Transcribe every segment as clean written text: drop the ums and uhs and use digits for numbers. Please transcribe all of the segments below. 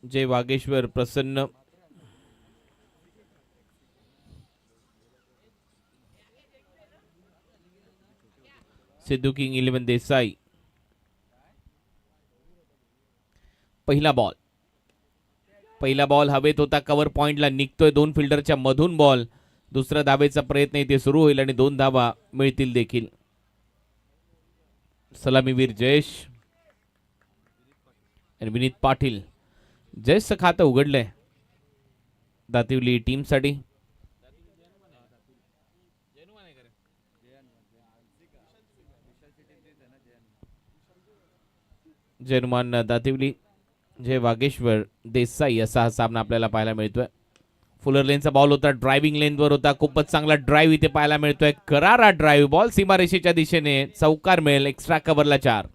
जय वागेश्वर प्रसन्न, Sidhu king 11 Desai. पहिला ball हवेत होता, कव्हर पॉइंटला निघतोय, 2 फिल्डरच्या मधून बॉल. दुसरा धावेचा प्रयत्न इथे सुरू होईल आणि 2 धावा मिळतील देखील. सलामीवीर जयेश आणि विनीत पाटील. जयेशचं खातं उघडलंय दातिवली टीमसाठी. जयनुमान दातिवली, जय वागेश्वर देसाई असा हा सामना आपल्याला पाहायला मिळतोय. फुलर लेनचा बॉल होता, ड्रायव्हिंग लेनवर होता. खूपच चांगला ड्राईव्ह इथे पाहायला मिळतोय. करारा ड्राईव्ह, बॉल सीमारेषेच्या दिशेने, चौकार मिळेल. एक्स्ट्रा कव्हरला 4.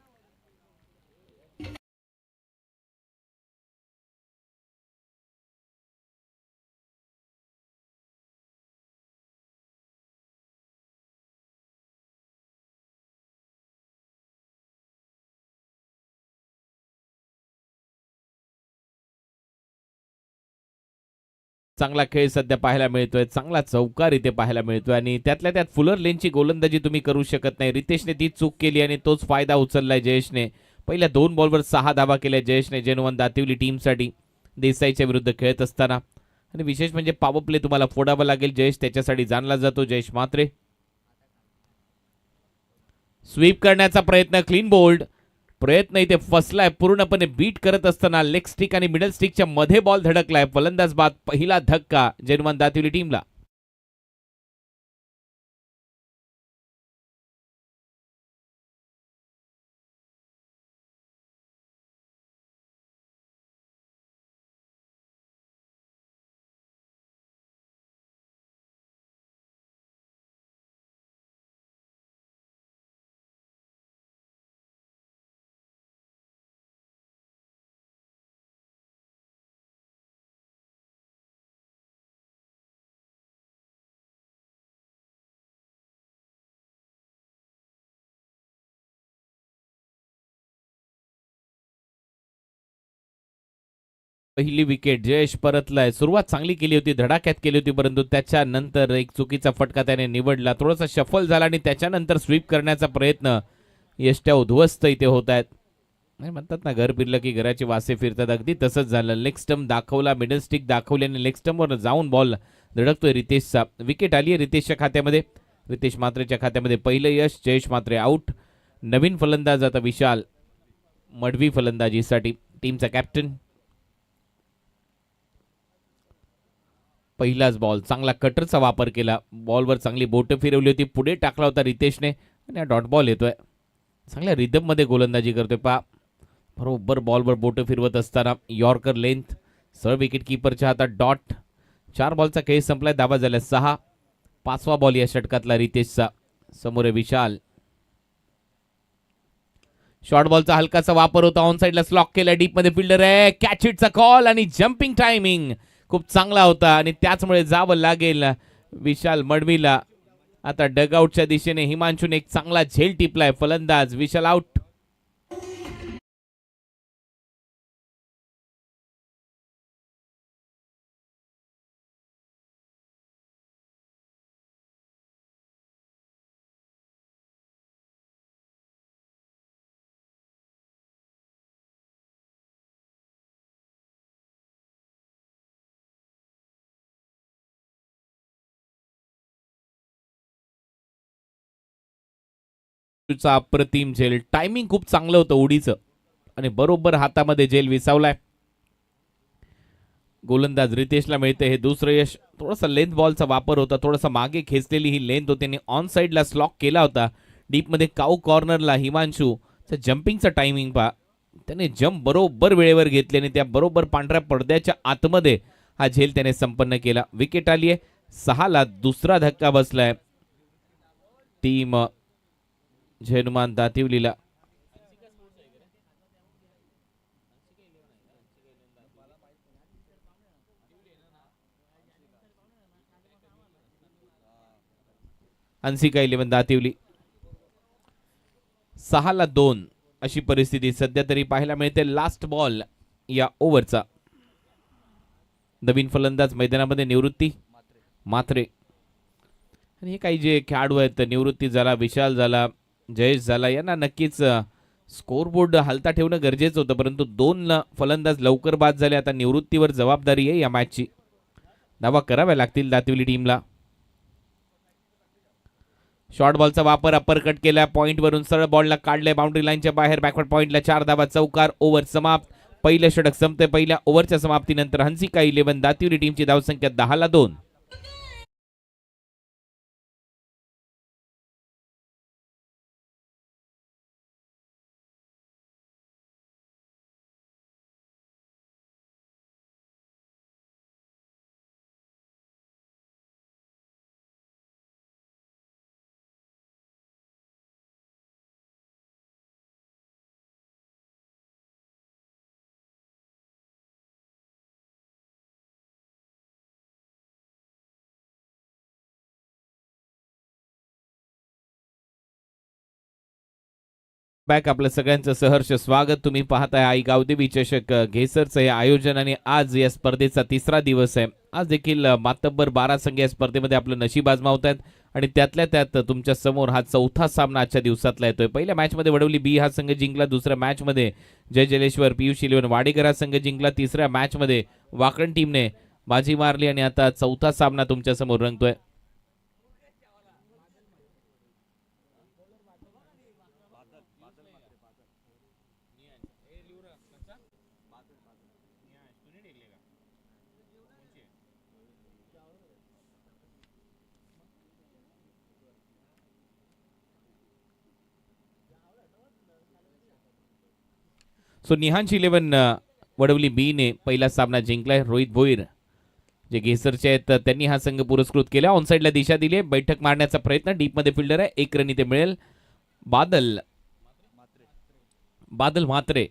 चांगला खेळ सध्या पाहायला मिळतोय, चांगला चौकार इथे पाहायला मिळतोय आणि त्यातल्या त्यात फुलर लेनची गोलंदाजी तुम्ही करू शकत नाही. रितेशने ती चूक केली आणि तोच फायदा उचललाय जयेशने. पहिल्या 2 बॉलवर 6 धावा केल्या जयेशने जेनुवन दातिवली टीमसाठी देसाईच्या विरुद्ध खेळत असताना. आणि विशेष म्हणजे पॉवर प्ले तुम्हाला फोडावा लागेल. जयेश त्याच्यासाठी जाणला जातो. जयेश मात्रे स्वीप करण्याचा प्रयत्न, क्लीन बोल्ड. प्रयत्न इथे फसलाय, पूर्णपणे बीट करत असताना लेग स्टिक आणि मिडल स्टिकच्या मध्ये बॉल धडकलाय. फलंदाज बाद, पहिला धक्का जेनुवन दातिवली टीमला. पहिली विकेट, जयेश परतलाय. सुरुवात चांगली केली होती, धडाक्यात केली होती, परंतु त्याच्यानंतर एक चुकीचा फटका त्याने निवडला. थोडासा शफल झाला आणि त्याच्यानंतर स्वीप करण्याचा प्रयत्न. यष्ट्या उद्ध्वस्त इथे होत आहेत. नाही म्हणतात ना, घर फिरलं की घराचे वासे फिरतात, अगदी तसंच झालं. लेग स्टंप दाखवला, मिडल स्टिक दाखवली आणि लेग स्टंपवर जाऊन बॉल धडकतोय रितेशचा. विकेट आली आहे रितेशच्या खात्यामध्ये. रितेश मात्रेच्या खात्यामध्ये पहिलं यश. जयेश मात्रे आउट. नवीन फलंदाज आता विशाल मडवी फलंदाजीसाठी, टीमचा कॅप्टन. पहिलाच बॉल, चांगला कटरचा वापर केला, बॉलवर चांगली बोटं फिरवली होती, पुढे टाकला होता रितेशने आणि डॉट बॉल येतोय. चांगल्या रिदममध्ये गोलंदाजी करतोय पा. बरोबर बॉलवर बोटं फिरवत असताना यॉर्कर लेंथ, सर विकेट कीपरच्या हातात डॉट. 4 बॉलचा खेळ संपलाय, धावा झाल्या 6. 5वा बॉल या षटकातला रितेशचा. समोर विशाल. शॉर्ट बॉलचा हलकाचा वापर होता, ऑन साइडला स्लॉक केला, डीप मध्ये फिल्डर आहे, कॅच इटचा कॉल आणि जम्पिंग टायमिंग खूप चांगला होता आणि त्याचमुळे जावं लागेल विशाल मडवीला. आता डगआउटच्या दिशेने हिमांशूने एक चांगला झेल टिपलाय. फलंदाज विशाल आउट. अप्रतिम झेल, टायमिंग खूप चांगलं होतं उडीचं आणि बरोबर हातामध्ये झेल विसावलाय. गोलंदाज रितेशला मिळते हे दुसरं यश. थोडासा लेंथ बॉलचा वापर होता, थोडासा मागे खेचलेली ही लेंथ होती आणि ऑन साइडला स्लॉक केला होता. डीप मध्ये काऊ कॉर्नरला हिमांशू जम्पिंगचा टायमिंग पहा. त्याने जम्प बरोबर वेळेवर घेतले आणि त्या बरोबर पांढऱ्या पडद्याच्या आतमध्ये हा झेल त्याने संपन्न केला. विकेट आली आहे. 6ला दुसरा धक्का बसलाय टीम जेनुमान दातिवलीला. अन्सिका 11 दातिवली. 6ला 2 अशी परिस्थिती सध्या तरी पाहायला मिळते. लास्ट बॉल या ओव्हरचा. नवीन फलंदाज मैदानामध्ये निवृत्ती मात्रे. आणि हे काही जे खेळाडू आहेत, निवृत्ती झाला, विशाल झाला, जयेश झाला, यांना नक्कीच स्कोरबोर्ड हलता ठेवणं गरजेचं होतं, परंतु 2 फलंदाज लवकर बाद झाले. आता निवृत्तीवर जबाबदारी आहे या मॅचची. धावा कराव्या लागतील दातिवली टीमला. शॉर्ट बॉलचा वापर, अप्परकट केला, पॉइंटवरून सरळ बॉलला काढलंय बाउंड्री लाईनच्या बाहेर, बॅकवर्ड पॉइंटला 4 धावा, चौकार. ओव्हर समाप्त. पहिलं षटक संपते. पहिल्या ओव्हरच्या समाप्तीनंतर हंसिका 11 दातिवली टीमची धावसंख्या 10-2. बॅक आपलं सगळ्यांचं सहर्ष स्वागत. तुम्ही पाहताय आई गावदेवी चषक घेसरचं हे आयोजन आणि आज या स्पर्धेचा 3रा दिवस आहे. आज देखील मातब्बर 12 संघ या स्पर्धेमध्ये आपलं नशीब आजमावत आहेत आणि त्यातल्या त्यात तुमच्या समोर हा 4था सामना आजच्या दिवसातला येतोय. पहिल्या मॅचमध्ये वडवली बी हा संघ जिंकला, दुसऱ्या मॅचमध्ये जय जलेश्वर पीयूष 11 वाडेकर हा संघ जिंकला, तिसऱ्या मॅचमध्ये वाकण टीमने बाजी मारली आणि आता 4था सामना तुमच्या समोर रंगतोय. सो निहांश 11 वडवली बी ने पहिला सामना जिंकलाय. रोहित भोईर जे घेसरचे आहेत त्यांनी हा संघ पुरस्कृत केला. ऑनसाईडला दिशा दिली, बैठक मारण्याचा प्रयत्न, डीपमध्ये फिल्डर आहे, 1 रन इथे मिळेल. बादल म्हात्रे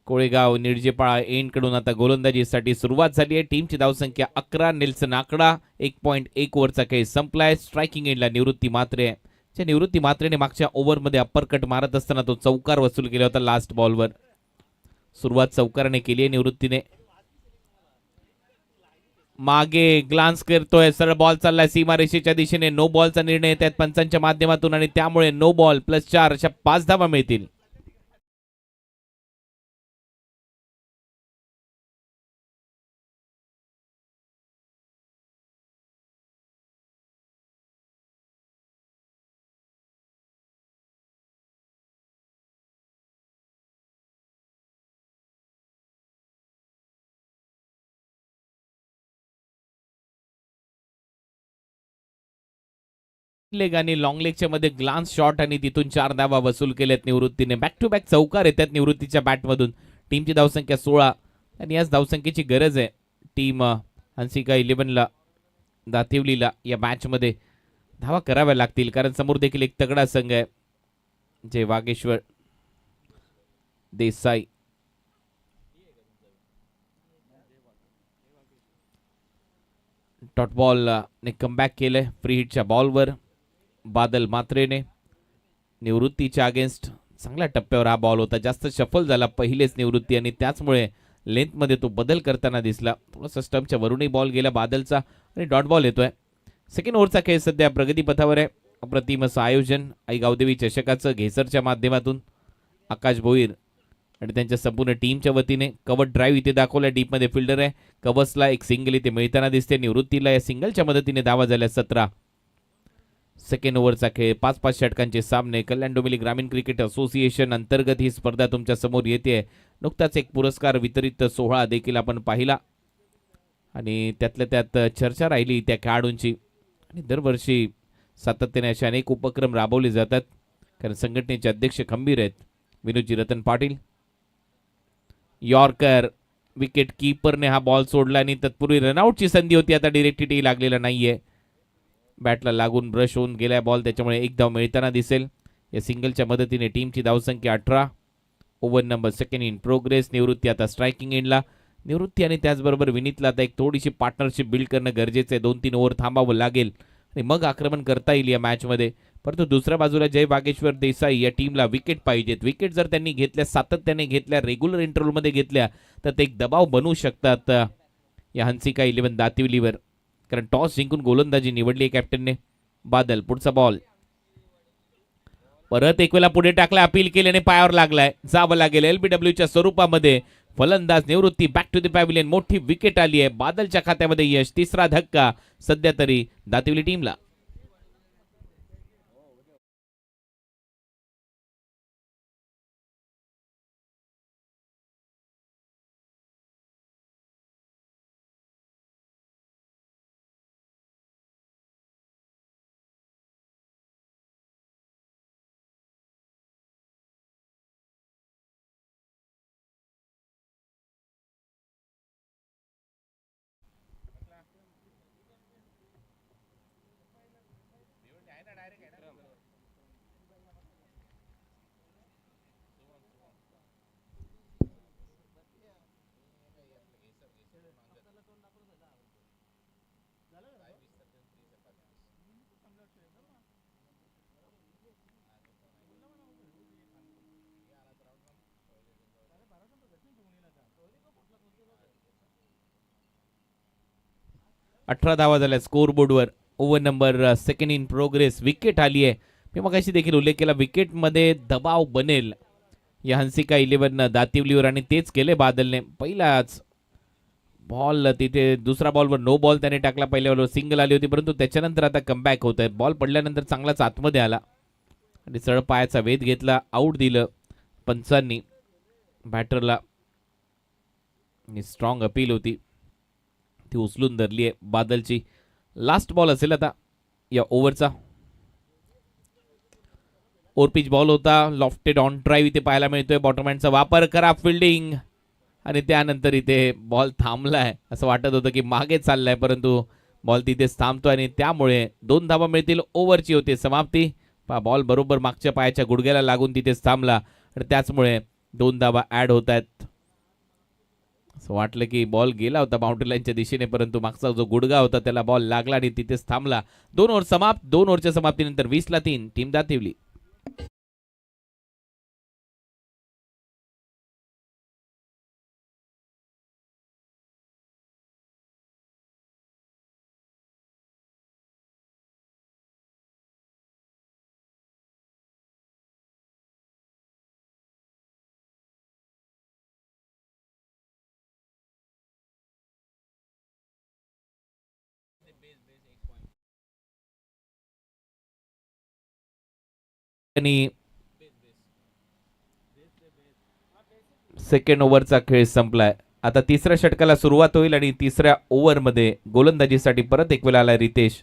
कोळेगाव निडजेपाळा एंडकडून आता गोलंदाजीसाठी सुरुवात झाली आहे. टीमची धावसंख्या 11. नेल्सन आकडा 1.1 ओव्हरचा खेळ संपलाय. स्ट्रायकिंग एंडला निवृत्ती मात्रे आहे. निवृत्ती मात्रेने मागच्या ओव्हरमध्ये अप्परकट मारत असताना तो चौकार वसूल केला होता लास्ट बॉलवर. सुरुवात चौकाराने केली आहे निवृत्तीने. मागे ग्लान्स करतोय, सरळ बॉल चाललाय सीमारेषेच्या दिशेने. नो बॉलचा निर्णय येत आहेत पंचांच्या माध्यमातून आणि त्यामुळे नो बॉल +4 अशा 5 धावा मिळतील. लेग आणि लॉंग लेगच्या मध्ये ग्लान्स शॉट आणि तिथून 4 धावा वसूल केल्यात निवृत्तीने. बॅक टू बॅक चौकार येतात निवृत्तीच्या बॅटमधून. टीमची धावसंख्या 16 आणि याच धावसंख्येची गरज आहे टीम हंसिका 11ला दातिवलीला या मॅचमध्ये धावा कराव्या लागतील, कारण समोर देखील एक तगडा संघ आहे जे वागेश्वर देसाई. डॉट बॉल ने कमबॅक केलंय फ्री हिटच्या बॉलवर बादल मात्रेने. निवृत्तीच्या अगेन्स्ट चांगल्या टप्प्यावर हा बॉल होता, जास्त शफल झाला पहिलेच निवृत्ती आणि त्याचमुळे लेंथमध्ये तो बदल करताना दिसला. थोडासा स्टंपच्या वरूनही बॉल गेला बादलचा आणि डॉट बॉल येतोय. सेकंड ओव्हरचा खेळ सध्या प्रगतीपथावर आहे. अप्रतिम असं आयोजन आई गावदेवी चषकाचं घेसरच्या माध्यमातून आकाश भोईर आणि त्यांच्या संपूर्ण टीमच्या वतीने. कव्हर ड्राईव्ह इथे दाखवला, डीपमध्ये फिल्डर आहे. कव्हर्सला एक सिंगल इथे मिळताना दिसते. निवृत्तीला या सिंगलच्या मदतीने धावा झाल्या 17. सेकंड ओव्हरचा खेळ 5-5 षटकांचे सामने. कल्याण डोंबिवली ग्रामीण क्रिकेट असोसिएशन अंतर्गत ही स्पर्धा तुमच्या समोर येते. नुकताच एक पुरस्कार वितरित सोहळा देखील आपण पाहिला आणि त्यातल्या त्यात चर्चा राहिली त्या खेळाडूंची. आणि दरवर्षी सातत्याने असे अनेक उपक्रम राबवले जातात, कारण संघटनेचे अध्यक्ष खंबीर आहेत विनोदजी रतन पाटील. यॉर्कर, विकेट कीपरने हा बॉल सोडला आणि तत्पूर्वी रनआउटची संधी होती. आता डिरेक्ट टी लागलेला नाहीये, बॅटला लागून ब्रश होऊन गेलाय बॉल, त्याच्यामुळे एक धाव मिळताना दिसेल. या सिंगलच्या मदतीने टीमची धावसंख्या 18. Over number second in progress. निवृत्ती आता स्ट्रायकिंग एंडला. निवृत्ती आणि त्याचबरोबर विनीतला आता एक थोडीशी पार्टनरशिप बिल्ड करणं गरजेचं आहे. 2-3 ओव्हर थांबावं लागेल आणि मग आक्रमण करता येईल या मॅचमध्ये. परंतु दुसऱ्या बाजूला जय वागेश्वर देसाई या टीमला विकेट पाहिजेत. विकेट जर त्यांनी घेतल्या, सातत्याने घेतल्या, रेग्युलर इंटरव्हलमध्ये घेतल्या तर ते एक दबाव बनवू शकतात या हंसिका 11 दातिवलीवर, कारण टॉस जिंकून गोलंदाजी निवडली आहे कॅप्टनने. बादल पुढचा बॉल परत एक वेळा पुढे टाकला, अपील केल्याने पायावर लागलाय, जावं लागेल LBWच्या स्वरूपामध्ये. फलंदाज निवृत्ती, बॅक टू द पॅव्हिलियन. मोठी विकेट आली आहे, बादलच्या खात्यामध्ये यश. तिसरा धक्का सध्या तरी दातिवली टीमला. अठरा धावा झाल्या स्कोर बोर्डवर. Over number second in progress. Wicket आली आहे. मी मगाशी देखील उल्लेख केला, विकेटमध्ये दबाव बनेल या हंसिका 11 दातिवलीवर, आणि तेच केले बादलने. पहिलाच बॉल तिथे, दुसरा बॉलवर नो बॉल त्याने टाकला. पहिल्या बॉलवर सिंगल आली होती, परंतु त्याच्यानंतर आता कमबॅक होत आहे. बॉल पडल्यानंतर चांगलाच आतमध्ये आला आणि सरळ पायाचा वेध घेतला. आऊट दिलं पंचांनी बॅटरला. स्ट्रॉंग अपील होती, ती उचलून धरली आहे बादलची. लास्ट बॉल असेल आता या ओव्हरचा. ओरपिच बॉल होता, लॉफ्टेड ऑन ड्राईव्ह इथे पाहायला मिळतोय. बॉटरमॅनचा वापर करा, फिल्डिंग, आणि त्यानंतर इथे बॉल थांबलाय. असं वाटत होतं की मागे चाललाय, परंतु बॉल तिथेच थांबतोय आणि त्यामुळे 2 धावा मिळतील. ओव्हरची होते समाप्ती. बॉल बरोबर मागच्या पायाच्या गुडघ्याला लागून तिथेच थांबला आणि त्याचमुळे 2 धावा ऍड होत आहेत. असं वाटलं की बॉल गेला होता बाउंड्री लाईनच्या दिशेने, परंतु मागचा जो गुडघा होता त्याला बॉल लागला आणि तिथेच थांबला. 2 ओव्हर समाप्त. 2 ओव्हरच्या समाप्तीनंतर 20-3 टीम दातिवली. आणि सेकंड ओव्हरचा खेळ संपलाय. आता तिसऱ्या षटकाला सुरुवात होईल आणि तिसऱ्या ओव्हरमध्ये गोलंदाजीसाठी परत एक वेळ आलाय रितेश.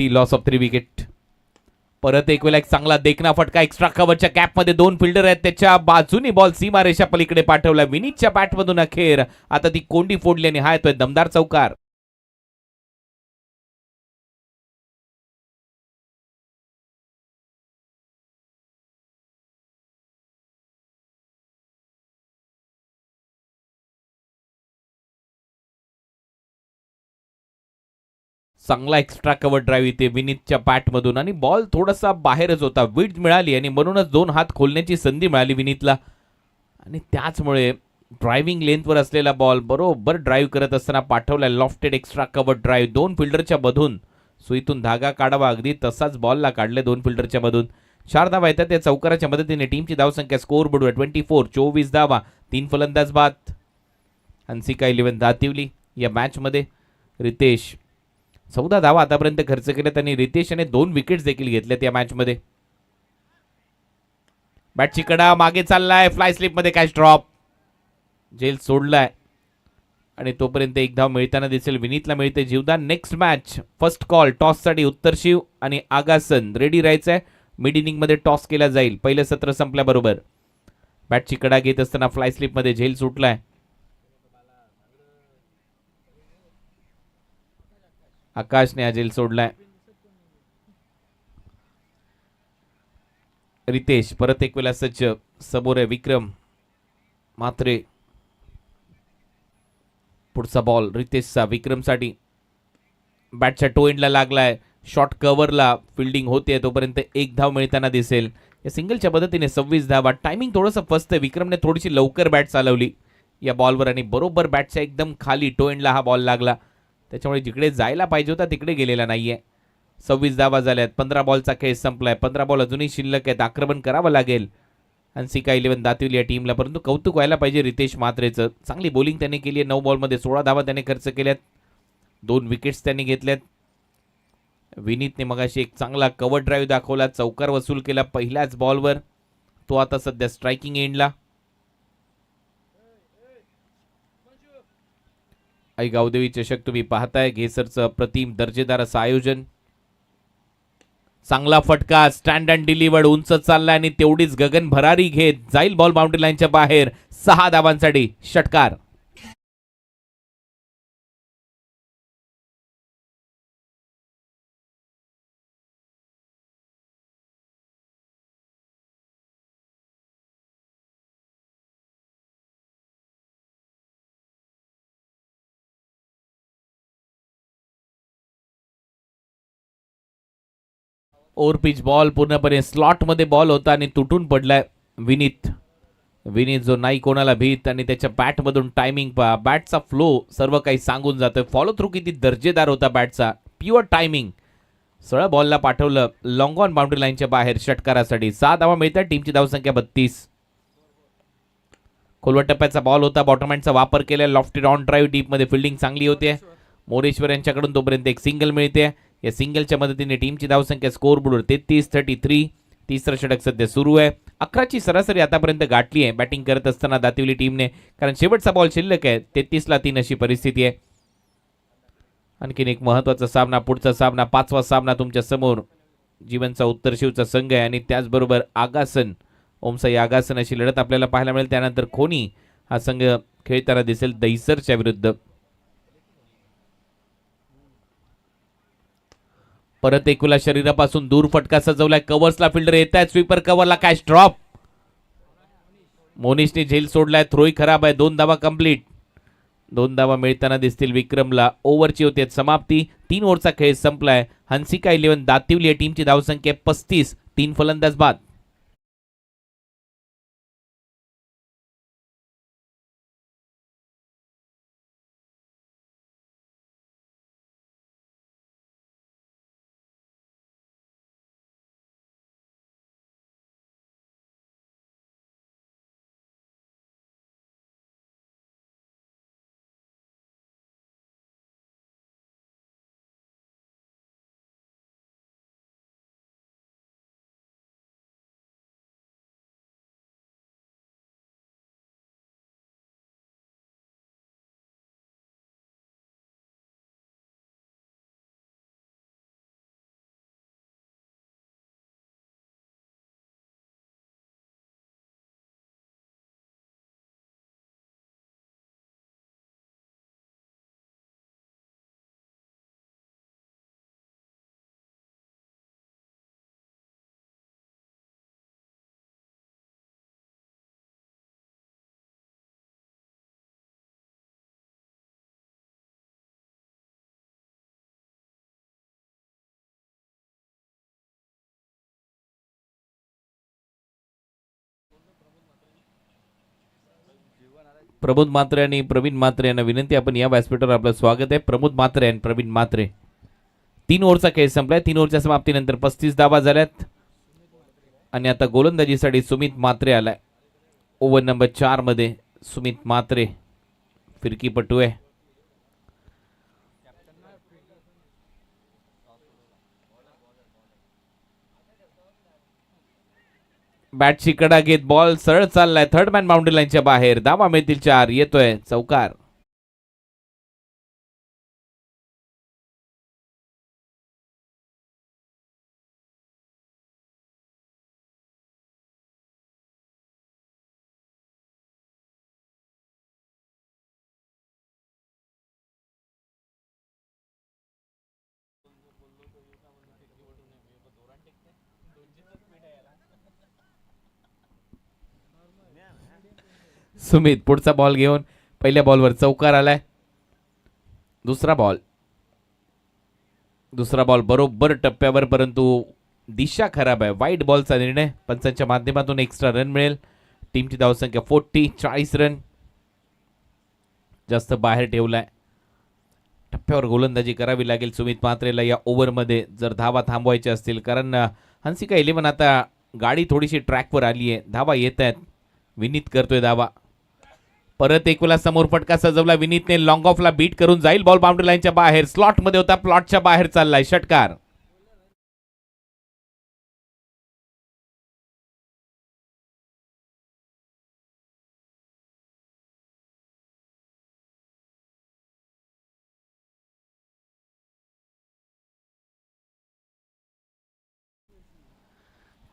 Loss of 3 wicket. परत एक वेळा एक चांगला देखना फटका. एक्स्ट्रा कव्हरच्या कॅपमध्ये 2 फिल्डर आहेत, त्याच्या बाजूनी बॉल सीमारेषा पलीकडे पाठवला. विनीतच्या बॅटमधून अखेर आता ती कोंडी फोडली आणि हा येतोय दमदार चौकार. चांगला एक्स्ट्रा कव्हर ड्राईव्ह इथे विनीतच्या बॅटमधून, आणि बॉल थोडासा बाहेरच होता. विड्थ मिळाली आणि म्हणूनच 2 हात खोलण्याची संधी मिळाली विनीतला, आणि त्याचमुळे ड्रायव्हिंग लेंथवर असलेला बॉल बरोबर ड्राईव्ह करत असताना पाठवला. लॉफ्टेड एक्स्ट्रा कव्हर ड्राईव्ह 2 फिल्डरच्या मधून. सुईतून धागा काढावा, अगदी तसाच बॉलला काढले 2 फिल्डरच्या मधून. 4 धावा येतात त्या चौकाराच्या मदतीने. टीमची धावसंख्या स्कोर बोर्डवर 24. 24 धावा, 3 फलंदाज बाद. हंसिका 11 दातिवली या मॅचमध्ये. रितेश 14 धावा आतापर्यंत खर्च केल्यात आणि रितेशने 2 विकेट्स देखील घेतल्यात या मॅचमध्ये. बॅटची कडा मागे चाललाय, फ्लाय स्लिप मध्ये कॅच ड्रॉप. जेल सोडलाय आणि तोपर्यंत 1 धाव मिळताना दिसेल. विनीतला मिळते जीवदान. Next match first call. Toss साठी उत्तर शिव आणि आगासन रेडी राहायचंय. मिड इनिंग मध्ये टॉस केला जाईल पहिलं सत्र संपल्याबरोबर. बॅटची कडा घेत असताना फ्लाय स्लिप मध्ये झेल सुटलाय. आकाशने हा झेल सोडलाय. रितेश परत एक वेळा सज्ज. समोर आहे विक्रम मात्रे. पुढचा बॉल रितेशचा विक्रमसाठी. बॅटच्या टो एंडला लागलाय. शॉर्ट कव्हरला फिल्डिंग होते तोपर्यंत एक धाव मिळताना दिसेल. या सिंगलच्या मदतीने 26 धावा. टायमिंग थोडंसं फसतं. विक्रमने थोडीशी लवकर बॅट चालवली या बॉलवर आणि बरोबर बॅटच्या एकदम खाली टो एंडला हा बॉल लागला. त्याच्यामुळे जिकडे जायला पाहिजे होता तिकडे गेलेला नाहीये. 26 धावा झाल्यात. 15 बॉलचा खेळ संपलाय. 15 बॉल अजूनही शिल्लक आहेत. आक्रमण करावं लागेल हंसिका 11 दातिवली या टीमला. परंतु कौतुक व्हायला पाहिजे रितेश म्हात्रेचं. चांगली बॉलिंग त्याने केली आहे. 9 बॉलमध्ये 16 धावा त्याने खर्च केल्यात. 2 विकेट्स त्यांनी घेतल्यात. विनीतने मगाशी एक चांगला कव्हर ड्राईव्ह दाखवला. चौकार वसूल केला पहिल्याच बॉलवर. तो आता सध्या स्ट्रायकिंग एंडला. आई गावदेवी चषक तुम्ही पाहताय. घेसरचं अप्रतिम दर्जेदार असं आयोजन. चांगला फटका. Stand and delivered. उंच चाललाय आणि तेवढीच गगन भरारी घेत जाईल बॉल बाउंड्री लाईनच्या बाहेर. 6 धावांसाठी षटकार. ओव्हर पिच बॉल पूर्णपणे स्लॉट मध्ये बॉल होता आणि तुटून पडलाय. विनीत जो नाही कोणाला भीत आणि त्याच्या बॅट मधून टायमिंग पहा. बॅटचा फ्लो सर्व काही सांगून जातोय. फॉलो थ्रू किती दर्जेदार होता बॅटचा. Pure timing. सरळ बॉलला पाठवलं लॉंग ऑन बाउंड्री लाईनच्या बाहेर षटकारासाठी. 6 धावा मिळतात. टीमची धावसंख्या 32. खोलवट टप्प्याचा बॉल होता. बॉटम हँडचा वापर केला. लॉफ्टेड ऑन ड्राईव्ह डीप मध्ये फिल्डिंग चांगली होते मोरेश्वर यांच्याकडून. तोपर्यंत एक सिंगल मिळते. या सिंगलच्या मदतीने टीमची धावसंख्या स्कोर बोर्डवर 33-33. तिसरं षटक सध्या सुरू आहे. 11ची सरासरी आतापर्यंत गाठली आहे बॅटिंग करत असताना दातिवली टीमने. कारण शेवटचा बॉल शिल्लक आहे. 33-3 अशी परिस्थिती आहे. आणखीन एक महत्वाचा सामना. पुढचा सामना 5वा सामना तुमच्या समोर. जीवनचा उत्तरशिवचा संघ आहे आणि त्याचबरोबर आगासन ओमसाई आगासन अशी लढत आपल्याला पाहायला मिळेल. त्यानंतर खोनी हा संघ खेळताना दिसेल दहिसरच्या विरुद्ध. परत एकुला शरीरापासून दूर फटका सजवलाय. कव्हर्सला फिल्डर येत आहेत. स्वीपर कव्हरला कॅच ड्रॉप. मोनिशने झेल सोडलाय. थ्रोही खराब आहे. 2 धावा कंप्लीट. 2 धावा मिळताना दिसतील विक्रमला. ओव्हरची होते समाप्ती. 3 ओव्हरचा खेळ संपलाय. हंसिका 11 दातिवली या टीमची धावसंख्या 35. 3 फलंदाज बाद. प्रमोद म्हात्रे आणि प्रवीण म्हात्रे यांना विनंती. आपण या व्यासपीठावर आपलं स्वागत आहे. प्रमोद म्हात्रे आणि प्रवीण म्हात्रे. 3 ओव्हरचा खेळ संपलाय. 3 ओव्हरच्या समाप्तीनंतर 35 धावा झाल्यात आणि आता गोलंदाजीसाठी सुमित म्हात्रे आलाय. ओव्हर नंबर 4 मध्ये सुमित म्हात्रे फिरकीपटू आहे. बॅटची कडा घेत बॉल सरळ चाललाय. थर्ड मॅन बाउंड्री लाईनच्या बाहेर. धावा मिळतील 4. येतोय चौकार. सुमित पुढचा बॉल घेऊन पहिल्या बॉलवर चौकार आलाय. दुसरा बॉल. दुसरा बॉल बरोबर टप्प्यावर, परंतु दिशा खराब आहे. वाईट बॉलचा निर्णय. पंचांच्या माध्यमातून एक्स्ट्रा रन मिळेल. टीमची धावसंख्या 40 रन जास्त बाहेर ठेवलाय. टप्प्यावर गोलंदाजी करावी लागेल सुमित म्हात्रेला या ओव्हरमध्ये जर धावा थांबवायच्या असतील, कारण हंसिका 11 आता गाडी थोडीशी ट्रॅकवर आली आहे. धावा येत आहेत. विनीत करतोय धावा. परत एक वेळा समोर फटका सजवला विनीतने. लॉंग ऑफला बीट करून जाईल बॉल बाउंड्री लाईनच्या बाहेर. स्लॉट मध्ये होता, प्लॉटच्या बाहेर चाललाय. षटकार.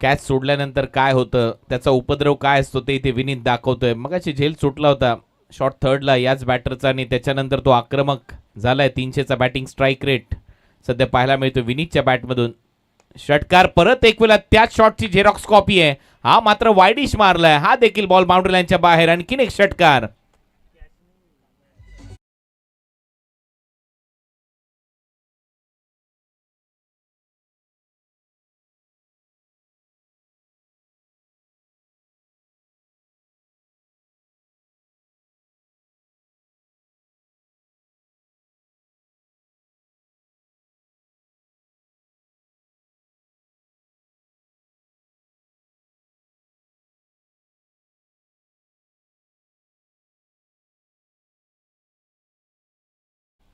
कॅच सोडल्यानंतर काय होतं, त्याचा उपद्रव काय असतो ते इथे विनीत दाखवतोय. मगाशी झेल सुटला होता शॉट थर्डला याच बॅटरचा आणि त्याच्यानंतर तो आक्रमक झालाय. 300चा बॅटिंग स्ट्राईक रेट सध्या पाहायला मिळतो विनीतच्या बॅटमधून. षटकार. परत एक वेळा त्याच शॉटची झेरॉक्स कॉपी आहे. हा मात्र वाईडिश मारलाय. हा देखील बॉल बाउंड्री लाईनच्या बाहेर. आणखीन एक षटकार.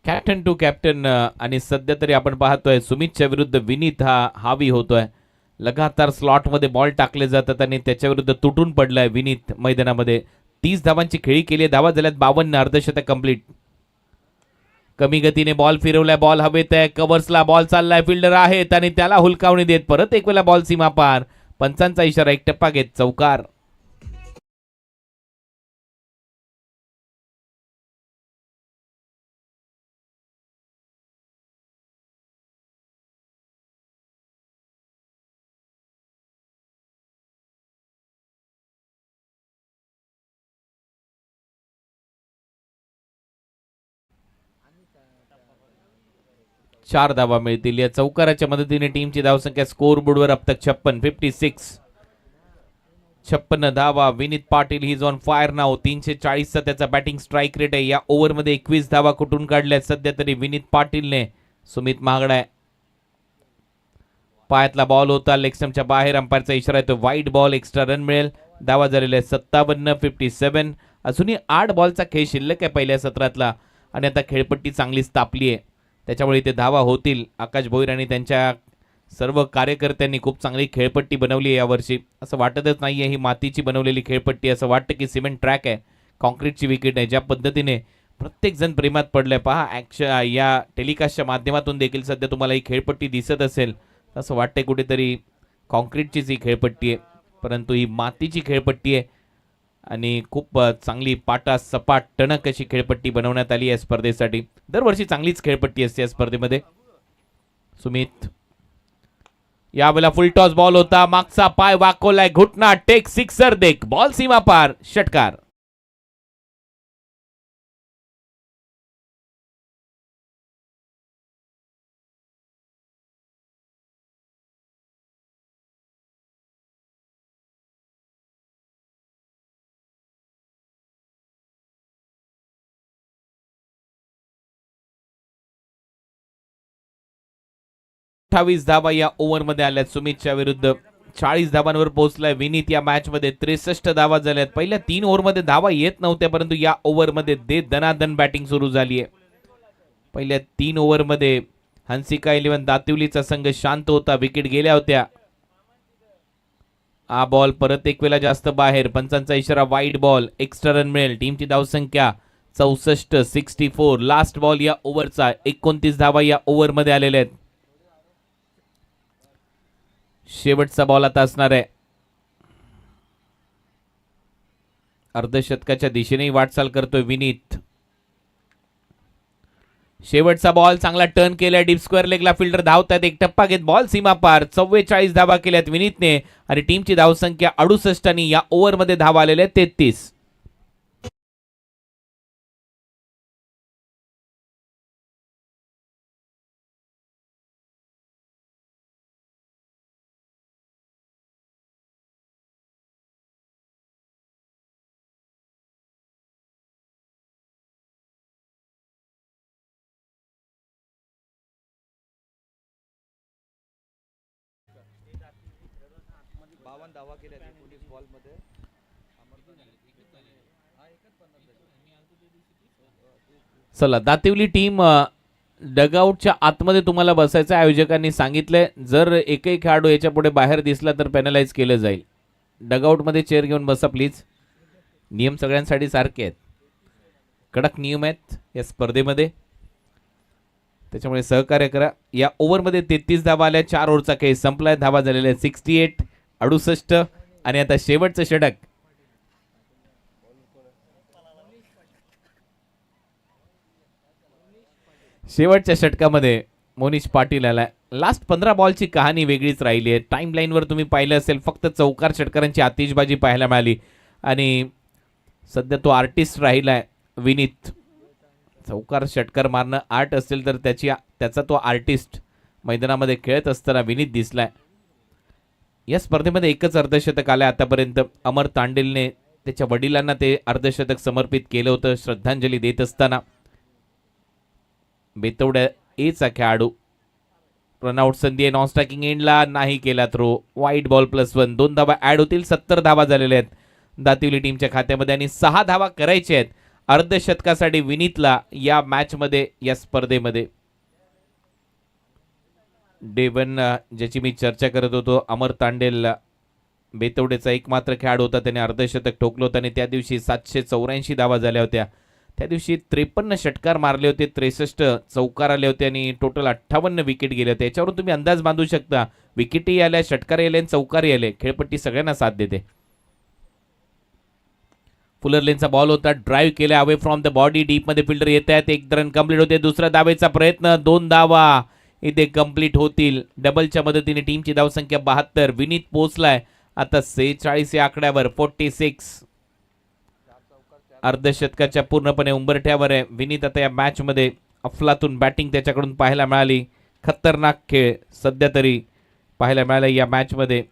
कॅप्टन टू कॅप्टन आणि सध्या तरी आपण पाहतोय सुमितच्या विरुद्ध विनीत हा हावी होतोय. लगातार स्लॉटमध्ये बॉल टाकले जातात आणि त्याच्या विरुद्ध तुटून पडलाय विनीत मैदानामध्ये. 30 धावांची खेळी केली. धावा झाल्यात 52. अर्धशतक कंप्लीट. कमी गतीने बॉल फिरवलाय. बॉल हवेत आहे. कव्हर्सला बॉल चाललाय. फिल्डर आहेत आणि त्याला हुलकावणी देत परत एक वेळा बॉल सीमा पार. पंचांचा इशारा. एक टप्पा घेत चौकार. चार धावा मिळतील. या चौकाराच्या मदतीने टीमची धावसंख्या स्कोर बोर्डवर अब तक 56. 56 धावा. विनीत पाटील ही ऑन फायर नाव. 340चा त्याचा बॅटिंग स्ट्राईक रेट आहे. या ओव्हरमध्ये 21 धावा कुठून काढल्या सध्या तरी विनीत पाटीलने. सुमित महागडा पायातला बॉल होता. लेगस्टम्पच्या बाहेर. अंपायरचा इशारा येतो वाईड बॉल. एक्स्ट्रा रन मिळेल. धावा झालेले 57. अजूनही 8 बॉलचा खेळ शिल्लक आहे पहिल्या सत्रातला आणि आता खेळपट्टी चांगलीच तापली आहे. त्याच्यामुळे इथे धावा होतील. आकाश भोईर आणि त्यांच्या सर्व कार्यकर्त्यांनी खूप चांगली खेळपट्टी बनवली आहे यावर्षी. असं वाटतच नाहीये ही मातीची बनवलेली खेळपट्टी. असं वाटतं की सिमेंट ट्रॅक आहे, कॉन्क्रीटची विकेट आहे. ज्या पद्धतीने प्रत्येक जण प्रेमात पडलाय पहा. या टेलिकास्टच्या माध्यमातून देखील सध्या तुम्हाला ही खेळपट्टी दिसत असेल. असं वाटतंय कुठेतरी कॉन्क्रीटचीच ही खेळपट्टी आहे, परंतु ही मातीची खेळपट्टी आहे आणि खूप चांगली पाटा सपाट टणक अशी खेळपट्टी बनवण्यात आली आहे स्पर्धेसाठी. दरवर्षी चांगलीच खेळपट्टी असते या स्पर्धेमध्ये. सुमित यावेळेला फुल टॉस बॉल होता. मागचा पाय वाकवलाय. घुटना टेक सिक्सर देख. बॉल सीमा पार. षटकार. धावा या ओव्हरमध्ये आल्यात सुमितच्या विरुद्ध. 40 धावांवर पोहोचलाय विनीत या मॅच मध्ये. 63 धावा झाल्यात. पहिल्या 3 ओव्हरमध्ये धावा येत नव्हत्या, परंतु या ओव्हरमध्ये दे दनादन बॅटिंग सुरू झाली आहे. पहिल्या 3 ओव्हरमध्ये हंसिका 11 दातिवलीचा संघ शांत होता. विकेट गेल्या होत्या. हा बॉल परत एक वेळा जास्त बाहेर. पंचांचा इशारा वाईड बॉल. एक्स्ट्रा रन मिळेल. टीमची धावसंख्या 64. लास्ट बॉल या ओव्हरचा. 29 धावा या ओव्हरमध्ये आलेल्या आहेत. शेवटचा बॉल आता असणार आहे. अर्धशतकाच्या दिशेने वाटचाल करतोय विनीत. शेवटचा बॉल. चांगला टर्न केलाय. डीप स्क्वेअर लेगला फिल्डर धावतात. एक टप्पा घेत बॉल सीमा पार. 44 धावा केल्यात विनीतने आणि टीमची धावसंख्या 68 आणि या ओव्हरमध्ये धावा आलेल्या 33. चला दातिवली टीम डगआउटच्या आतमध्ये तुम्हाला बसायचं आयोजकांनी सांगितलंय. जर एकही खेळाडू याच्या पुढे बाहेर दिसला तर पेनलाइज केलं जाईल. डगआउटमध्ये चेअर घेऊन बसा प्लीज. नियम सगळ्यांसाठी सारखे आहेत, कडक नियम आहेत या स्पर्धेमध्ये, त्याच्यामुळे सहकार्य करा. या ओव्हरमध्ये 33 धावा आल्या. 4 ओव्हरचा खेळ संपलाय. धावा झालेल्या 68 68 आणि आता शेवटचं षटक. शेवटच्या षटकामध्ये मोनिश पाटील आला. लास्ट 15 बॉलची कहाणी वेगळीच राहिली आहे. टाइम लाईनवर तुम्ही पाहिलं असेल फक्त चौकार षटकारांची आतिषबाजी पाहायला मिळाली आणि सध्या तो आर्टिस्ट राहिलाय विनीत. चौकार षटकार मारणं आर्ट असेल तर त्याचा तो आर्टिस्ट मैदानामध्ये खेळत असताना विनीत दिसलाय. या स्पर्धेमध्ये एकच अर्धशतक आलंय आतापर्यंत. अमर तांडेलने त्याच्या वडिलांना ते अर्धशतक समर्पित केलं होतं श्रद्धांजली देत असताना. बेतवड्या एचा खेळाडू रनआउट संधी आहे. नॉन स्ट्रायकिंग एंडला नाही केला थ्रो. वाईट बॉल +1. 2 धावा ऍड होतील. 70 धावा झालेल्या आहेत दातिवली टीमच्या खात्यामध्ये आणि 6 धावा करायच्या आहेत अर्धशतकासाठी विनीतला या मॅच मध्ये, या स्पर्धेमध्ये. डेवन ज्याची मी चर्चा करत होतो, अमर तांडेल बेतवडेचा एकमात्र खेळाडू होता. त्याने अर्धशतक ठोकलं होतं आणि त्या दिवशी 784 धावा झाल्या होत्या. त्या दिवशी 53 षटकार मारले होते, 63 चौकार आले होते आणि टोटल 58 विकेट गेले होते. याच्यावरून तुम्ही अंदाज बांधू शकता विकेटही आल्या, षटकारही आले आणि चौकारही आले. खेळपट्टी सगळ्यांना साथ देते. फुलर लेनचा बॉल होता, ड्राईव्ह केला away from the body. Deep मध्ये फिल्डर येत आहेत. एक रन कंप्लीट होते. दुसरा धावेचा प्रयत्न. 2 धावा इथे कंप्लीट होतील. डबलच्या मदतीने टीमची धावसंख्या 72. विनीत पोहोचलाय आता 46 या आकड्यावर. 46 अर्धशतकाच्या पूर्णपणे उंबरठ्यावर आहे विनीत. आता या मॅच मध्ये अफलातून बॅटिंग त्याच्याकडून पाहायला मिळाली. खतरनाक खेळ सध्या तरी पाहायला मिळाला या मॅच मध्ये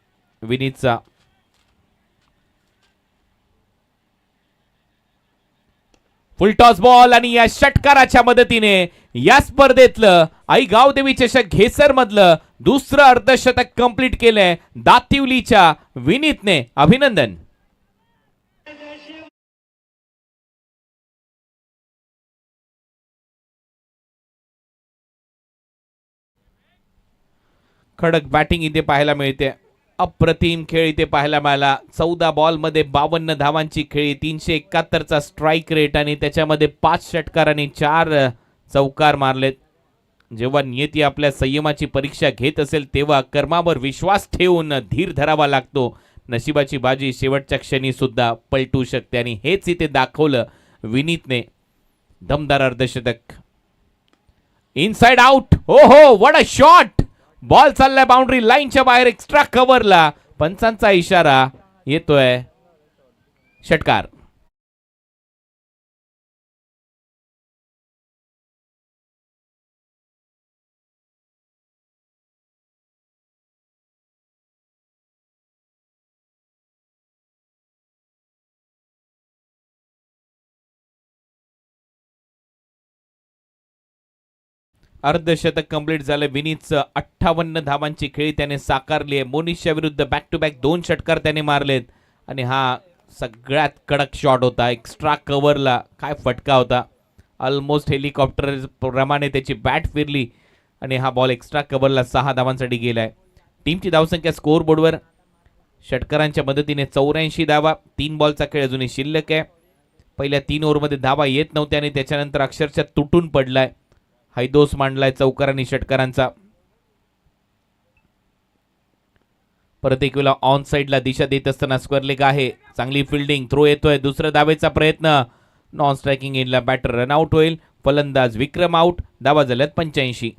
विनीतचा. फुलटॉस बॉल आणि या षटकाराच्या मदतीने या स्पर्धेतलं आई गावदेवी चषक घेसर मधलं दुसरं अर्धशतक कंप्लीट केलंय दातिवलीच्या विनीतने. अभिनंदन. खडक बॅटिंग इथे पाहायला मिळते. अप्रतिम खेळ इथे पाहायला मिळाला. 14 बॉलमध्ये 52 धावांची खेळी, 371चा स्ट्राईक रेट आणि त्याच्यामध्ये 5 षटकार आणि 4 चौकार मारलेत. जेव्हा नियती आपल्या संयमाची परीक्षा घेत असेल तेव्हा कर्मावर विश्वास ठेवून धीर धरावा लागतो. नशिबाची बाजी शेवटच्या क्षणी सुद्धा पलटू शकते आणि हेच इथे दाखवलं विनीतने. दमदार अर्धशतक. Inside out. हो हो, व्हाट अ शॉट. बॉल चाललाय बाउंड्री लाईनच्या बाहेर, एक्स्ट्रा कव्हरला. पंचांचा इशारा येतोय. षटकार. अर्धशतक कंप्लीट झालं विनीतचं. 58 धावांची खेळी त्याने साकारली आहे. मोनिशच्या विरुद्ध बॅक टू बॅक 2 षटकार त्याने मारलेत आणि हा सगळ्यात कडक शॉट होता. एक्स्ट्रा कव्हरला काय फटका होता. ऑलमोस्ट हेलिकॉप्टर प्रमाणे त्याची बॅट फिरली आणि हा बॉल एक्स्ट्रा कव्हरला 6 धावांसाठी गेलाय. टीमची धावसंख्या स्कोअर बोर्डवर षटकारांच्या मदतीने 84 धावा. 3 बॉलचा खेळ अजूनही शिल्लक आहे. पहिल्या 3 ओव्हरमध्ये धावा येत नव्हत्या आणि त्याच्यानंतर अक्षरशः तुटून पडलाय. हैदोस मांडलाय चौकार आणि षटकारांचा. परत एक वेळा ऑन साइडला दिशा देत असताना स्क्वेअर लेग आहे. चांगली फिल्डिंग. थ्रो येतोय. दुसरा धावेचा प्रयत्न. नॉन स्ट्रायकिंग एंडला बॅटर रनआउट होईल. फलंदाज विक्रम आउट. धावा झाल्यात 85.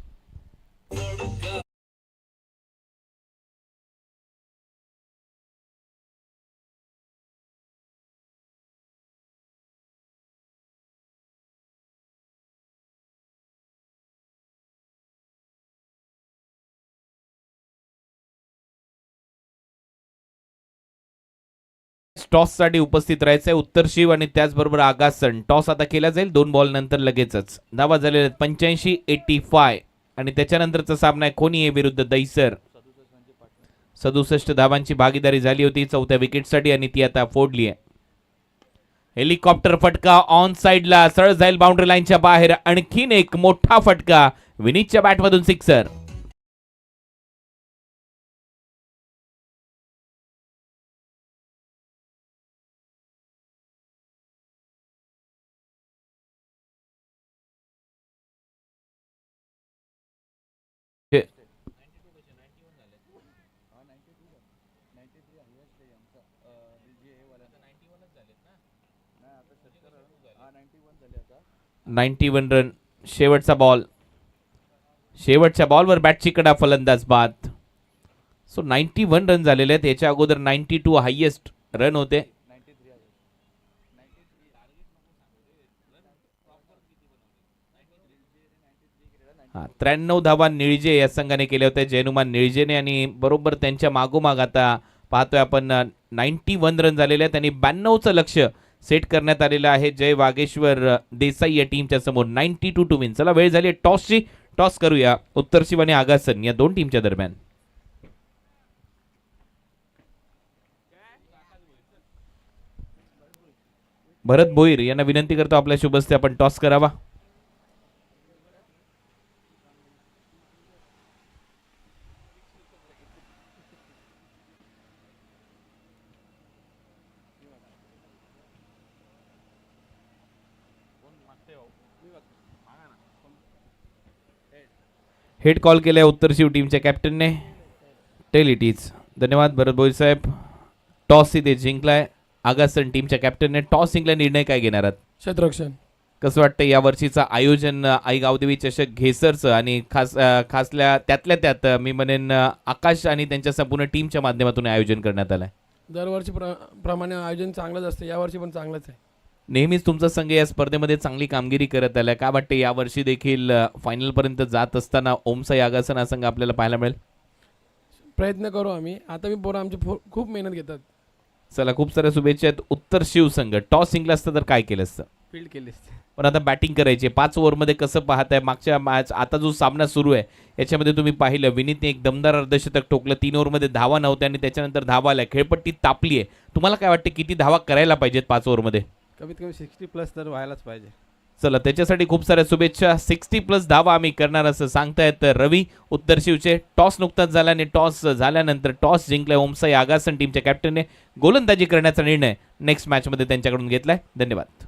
टॉस साठी उपस्थित राहायचंय उत्तर शिव आणि त्याचबरोबर आगासन. टॉस आता केला जाईल 2 बॉल नंतर लगेचच. धावा झालेल्या 85 85 आणि त्याच्यानंतरचा सामना आहे कोणी विरुद्ध दैसर. 67 धावांची भागीदारी झाली होती चौथ्या विकेटसाठी आणि ती आता फोडली आहे. हेलिकॉप्टर फटका ऑन साइडला सरळ जाईल बाउंड्री लाईनच्या बाहेर. आणखीन एक मोठा फटका विनीतच्या बॅटमधून सिक्सर. Ninety one run. शेवटचा बॉल. शेवटच्या बॉलवर बॅटची कडा फलंदाज बाद. सो 91 रन झालेले आहेत. याच्या अगोदर 92 हायेस्ट रन होते. हा 93 धावा निळजे या संघाने केल्या होत्या जयनुमान निळजेने आणि बरोबर त्यांच्या मागोमाग आता पाहतोय आपण 91 रन झालेले आहेत आणि 92चं लक्ष सेट करण्यात आलेलं आहे जय वागेश्वर देसाई या टीमच्या समोर. 92 टू विन. चला वेळ झाली टॉसची. टॉस करूया उत्तर शिव आणि आगासन या दोन टीमच्या दरम्यान. भरत भोईर यांना विनंती करतो आपल्या शुभस्ते आपण टॉस करावा. हेड कॉल केलाय उत्तर शिव टीमच्या कॅप्टनने. Tail it is. धन्यवाद भरत भोईर साहेब. टॉस इथे जिंकलाय आगासन टीमच्या कॅप्टनने. टॉस जिंकला निर्णय काय घेणार आहात? क्षेत्ररक्षण. कसं वाटतं या वर्षीचं आयोजन आई गावदेवी चषक घेसरचं आणि खासल्या त्यातल्या त्यात मी म्हणेन आकाश आणि त्यांच्या संपूर्ण टीमच्या माध्यमातून आयोजन करण्यात आलंय. दरवर्षी प्रमाणे आयोजन चांगलंच असतं. यावर्षी पण चांगलंच आहे. नेहमीच तुमचा संघ या स्पर्धेमध्ये चांगली कामगिरी करत आलाय. काय वाटतं या वर्षी देखील फायनल पर्यंत जात असताना ओमसाई आगासन हा संघ आपल्याला पाहायला मिळेल? प्रयत्न करू आम्ही. आता मी पोरं आमची खूप मेहनत घेतात. चला खूप साऱ्या शुभेच्छा आहेत. उत्तर शिव संघ टॉस जिंकला असतं तर काय केलं असतं? फील्ड केली असते. पण आता बॅटिंग करायची 5 ओव्हरमध्ये. कसं पाहताय मागच्या मॅच आता जो सामना सुरू आहे याच्यामध्ये तुम्ही पाहिलं विनीतने एक दमदार अर्धशतक ठोकलं. 3 ओव्हरमध्ये धावा नव्हत्या आणि त्याच्यानंतर धावा आल्या. खेळपट्टी तापली आहे. तुम्हाला काय वाटतं किती धावा करायला पाहिजेत 5 ओव्हरमध्ये? कमीत कमी 60+ तर व्हायलाच पाहिजे. चला त्याच्यासाठी खूप साऱ्या शुभेच्छा. 60+ धावा आम्ही करणार असं सांगतायत रवी उत्तर शिवचे. टॉस नुकताच झाला आणि टॉस झाल्यानंतर टॉस जिंकलाय ओमसाई आगासन टीमच्या कॅप्टनने. गोलंदाजी करण्याचा निर्णय नेक्स्ट मॅचमध्ये त्यांच्याकडून घेतलाय. धन्यवाद.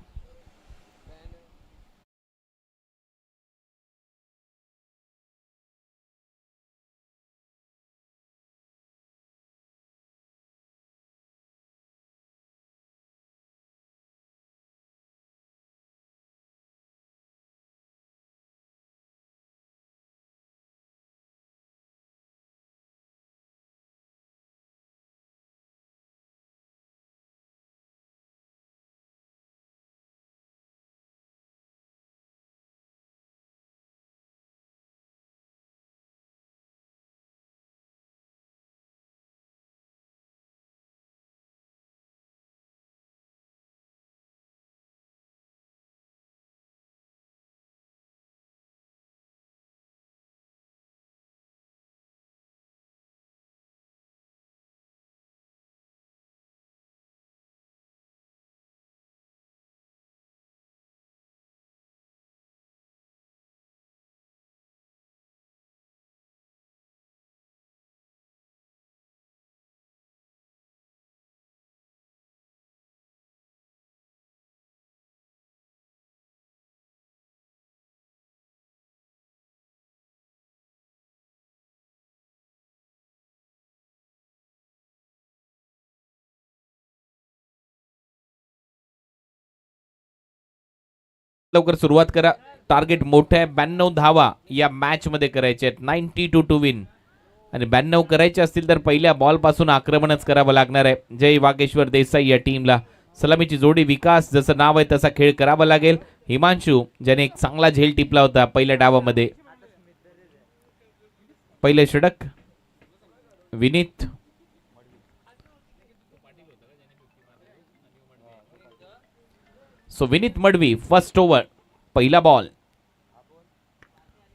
लवकर सुरुवात करा. टार्गेट मोठं आहे. 92 धावा या मॅच मध्ये करायचे आहेत. 92 टू विन. आणि 92 करायचे असतील तर पहिल्या बॉल पासून आक्रमणच करावं लागणार आहे जय वागेश्वर देसाई या टीमला. सलामीची जोडी विकास जसं नाव आहे तसा खेळ करावा लागेल. हिमांशू ज्याने एक चांगला झेल टिपला होता पहिल्या डावामध्ये. पहिले षटक Vineet. So Vineet Madavi first over पहिला बॉल.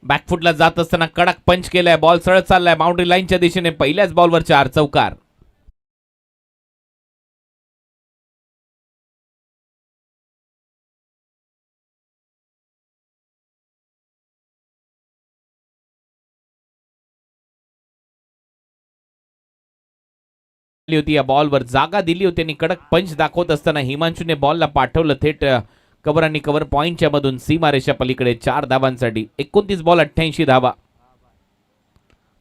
बॅकफुटला जात असताना कडक पंच केलाय, बॉल सरळ चाललाय बाउंड्री लाईनच्या दिशेने. पहिल्याच बॉलवर 4 चौकार. होती या बॉलवर, जागा दिली होती आणि कडक पंच दाखवत असताना हिमांशूने बॉलला पाठवलं थेट कव्हर आणि कव्हर पॉइंटच्या मधून सीमारेषा पलीकडे. 4 धावांसाठी 29 बॉल 88 धावा.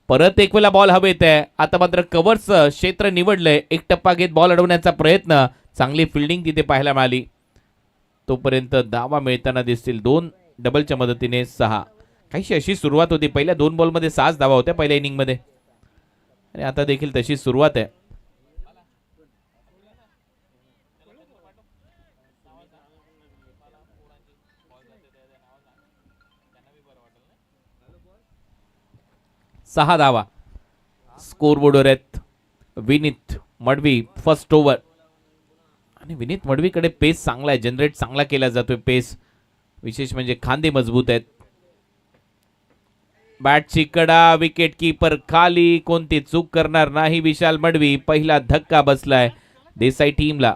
परत एक वेळा बॉल हवेत आहे. आता मात्र कव्हरचं क्षेत्र निवडलंय. एक टप्पा घेत बॉल अडवण्याचा प्रयत्न. चांगली फिल्डिंग तिथे पाहायला मिळाली. तोपर्यंत धावा मिळताना दिसतील 2 डबलच्या मदतीने 6. काहीशी अशी सुरुवात होती. पहिल्या 2 बॉलमध्ये 6 धावा होत्या पहिल्या इनिंगमध्ये आणि आता देखील तशी सुरुवात आहे. सहा धावा स्कोरबोर्डवर आहेत. विनीत मडवी फर्स्ट ओव्हर आणि विनीत मडवीकडे पेस चांगला आहे, जनरेट चांगला केला जातोय पेस. विशेष म्हणजे खांदे मजबूत आहेत. बॅटची कडा, विकेट कीपर खाली, कोणती चूक करणार नाही विशाल मडवी. पहिला धक्का बसलाय देसाई टीमला.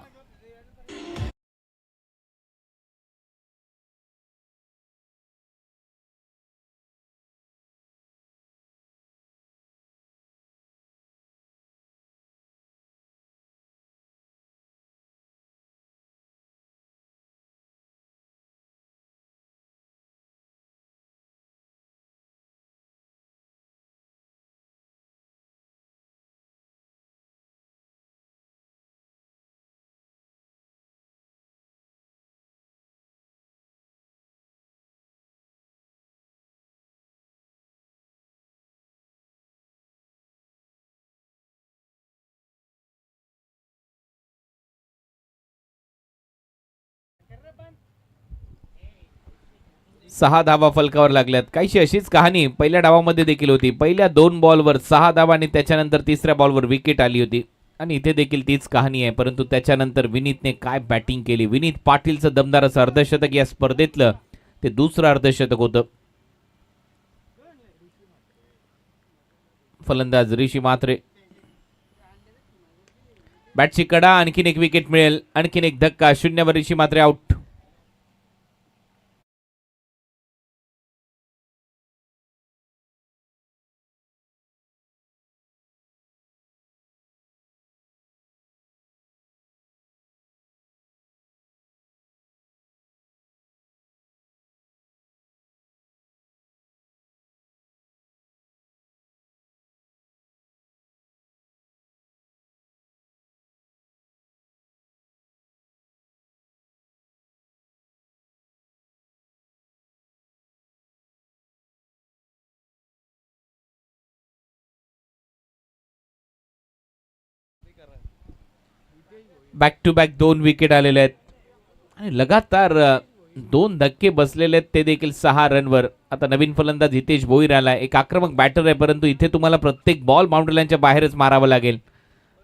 सहा धावा फलकावर लागल्यात. काहीशी अशीच कहाणी पहिल्या डावामध्ये देखील होती. पहिल्या 2 बॉलवर 6 धावा आणि त्याच्यानंतर तिसऱ्या बॉलवर विकेट आली होती आणि इथे देखील तीच कहाणी आहे. परंतु त्याच्यानंतर विनीतने काय बॅटिंग केली. विनीत पाटीलचं दमदार असं अर्धशतक या स्पर्धेतलं ते दुसरं अर्धशतक होतं. फलंदाज ऋषी म्हात्रे. बॅटची कडा, आणखीन एक विकेट मिळेल, आणखीन एक धक्का. 0वर Rishi Mhatre out. Back to back 2 wicket आलेले आहेत आणि लगातार 2 धक्के बसलेले आहेत, ते देखील 6 रनवर. आता नवीन फलंदाज हितेश भोईर आलाय. एक आक्रमक बॅटर आहे, परंतु इथे तुम्हाला प्रत्येक बॉल बाउंड्री लाईनच्या बाहेरच मारावं लागेल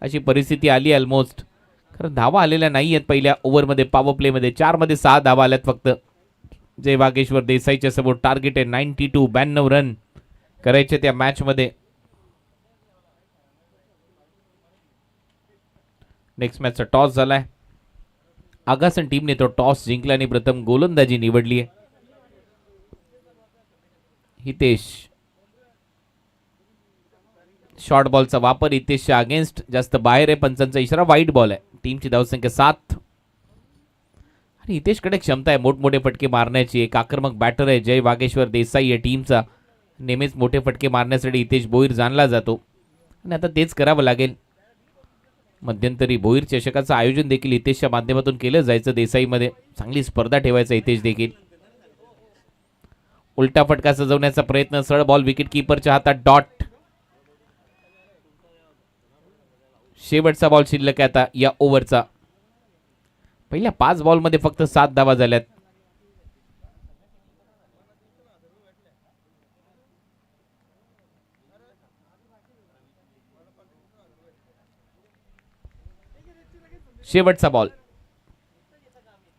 अशी परिस्थिती आली ऑलमोस्ट. कारण धावा आलेल्या नाही आहेत पहिल्या ओव्हरमध्ये. पॉवर प्लेमध्ये 4 मध्ये 6 धावा आल्यात फक्त. जय वागेश्वर देसाईच्या समोर टार्गेट आहे 92 रन करायचे त्या मॅच मध्ये. नेक्स्ट मॅचचा टॉस झालाय. आगासन टीमने तो टॉस जिंकला आणि प्रथम गोलंदाजी निवडली आहे. हितेश शॉर्ट बॉलचा वापर हितेशच्या अगेन्स्ट जास्त बाहेर आहे. पंचांचा इशारा वाईट बॉल आहे. टीमची धावसंख्या 7 आणि हितेशकडे क्षमता आहे मोठमोठे फटके मारण्याची. एक आक्रमक बॅटर आहे. जय वागेश्वर देसाई या टीमचा. नेहमीच मोठे फटके मारण्यासाठी हितेश भोईर जाणला जातो आणि आता तेच करावं लागेल. मध्यंतरी भोईर चषकाचं आयोजन देखील हितेशच्या माध्यमातून केलं जायचं देसाईमध्ये. चांगली स्पर्धा ठेवायचा हितेश देखील. उलटा फटका सजवण्याचा प्रयत्न. सरळ बॉल विकेट कीपरच्या हातात. डॉट. शेवटचा बॉल शिल्लक आहे आता या ओव्हरचा. पहिल्या 5 बॉलमध्ये फक्त 7 धावा झाल्यात. शेवटचा बॉल.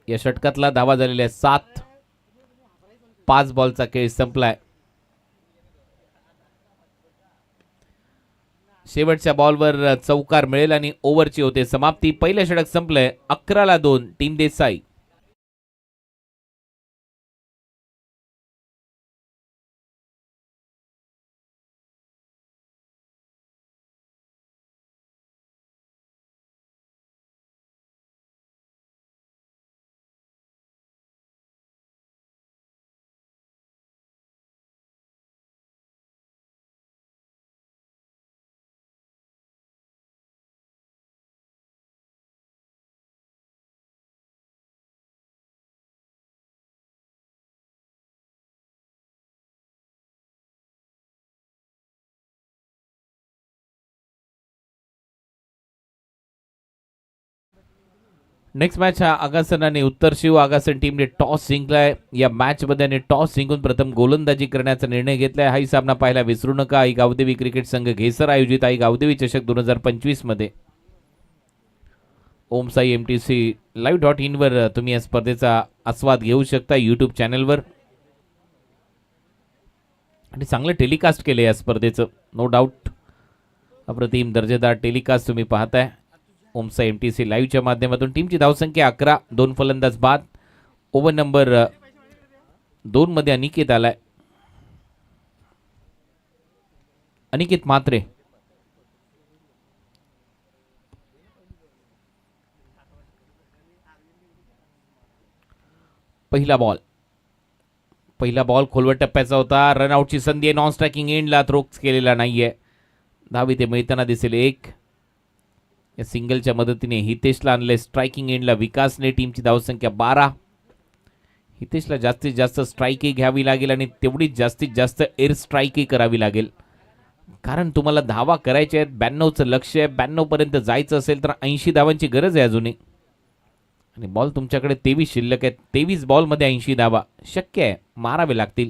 या षटकातला धावा झालेल्या 7. 5 बॉलचा खेळ संपलाय. शेवटच्या बॉलवर चौकार मिळेल आणि ओव्हरची होते समाप्ती. पहिलं षटक संपलंय 11-2 टीम देसाई. नेक्स्ट मॅच हा आगासन आणि उत्तर शिव आगासन टीमने टॉस जिंकलाय. या मॅच मध्ये आणि टॉस जिंकून प्रथम गोलंदाजी करण्याचा निर्णय घेतलाय. हाही सामना पाहायला विसरू नका. आई गावदेवी क्रिकेट संघ घेसर आयोजित आई गावदेवी चषक 2025 मध्ये ओम साई MTC live.in वर तुम्ही या स्पर्धेचा आस्वाद घेऊ शकता YouTube चॅनलवर. आणि चांगलं टेलिकास्ट केलं या स्पर्धेचं, नो डाऊट. अप्रतिम दर्जेदार टेलिकास्ट तुम्ही पाहताय ओमसा MTC लाईव्हच्या माध्यमातून. टीमची धावसंख्या 11, 2 फलंदाज बाद. ओव्हर नंबर 2 मध्ये अनिकेत आलाय. अनिकेत मात्रे. पहिला बॉल खोलवर टप्प्याचा होता. रनआउटची संधी आहे. नॉन स्ट्रायकिंग एंडला थ्रोक्स केलेला नाहीये. धाव इथे मिळताना दिसेल 1. या सिंगलच्या मदतीने हितेशला आणले स्ट्रायकिंग एंडला विकासने. टीमची धावसंख्या 12. हितेशला जास्तीत जास्त स्ट्राईकही घ्यावी लागेल आणि तेवढीच जास्तीत जास्त एअर स्ट्राईकही करावी लागेल, कारण तुम्हाला धावा करायच्या आहेत. 92चं लक्ष आहे. 92 पर्यंत जायचं असेल तर 80 धावांची गरज आहे अजूनही. आणि बॉल तुमच्याकडे 23 शिल्लक आहेत. 23 बॉलमध्ये 80 धावा शक्य आहे, मारावे लागतील.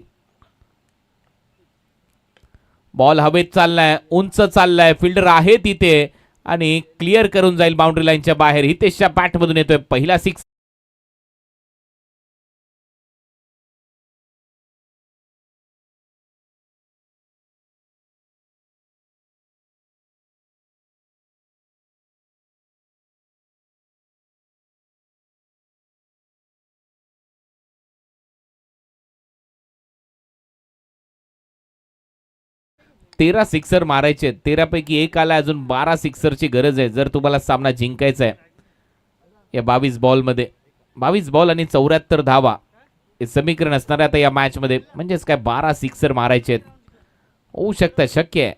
बॉल हवेत चाललाय, उंच चाललाय. फिल्डर आहे तिथे आणि क्लिअर करून जाईल बाउंड्री लाईनच्या बाहेर. हितेशच्या बॅटमधून येतोय पहिला 6. तेरा सिक्सर मारायचे. 13 पैकी 1 आला. अजून 12 सिक्सरची गरज आहे जर तुम्हाला सामना जिंकायचा आहे. या 22 बॉलमध्ये 22 बॉल आणि 74 धावा हे समीकरण असणार आहे आता या मॅच मध्ये. म्हणजेच काय 12 सिक्सर मारायचे आहेत. होऊ शकतं, शक्य आहे.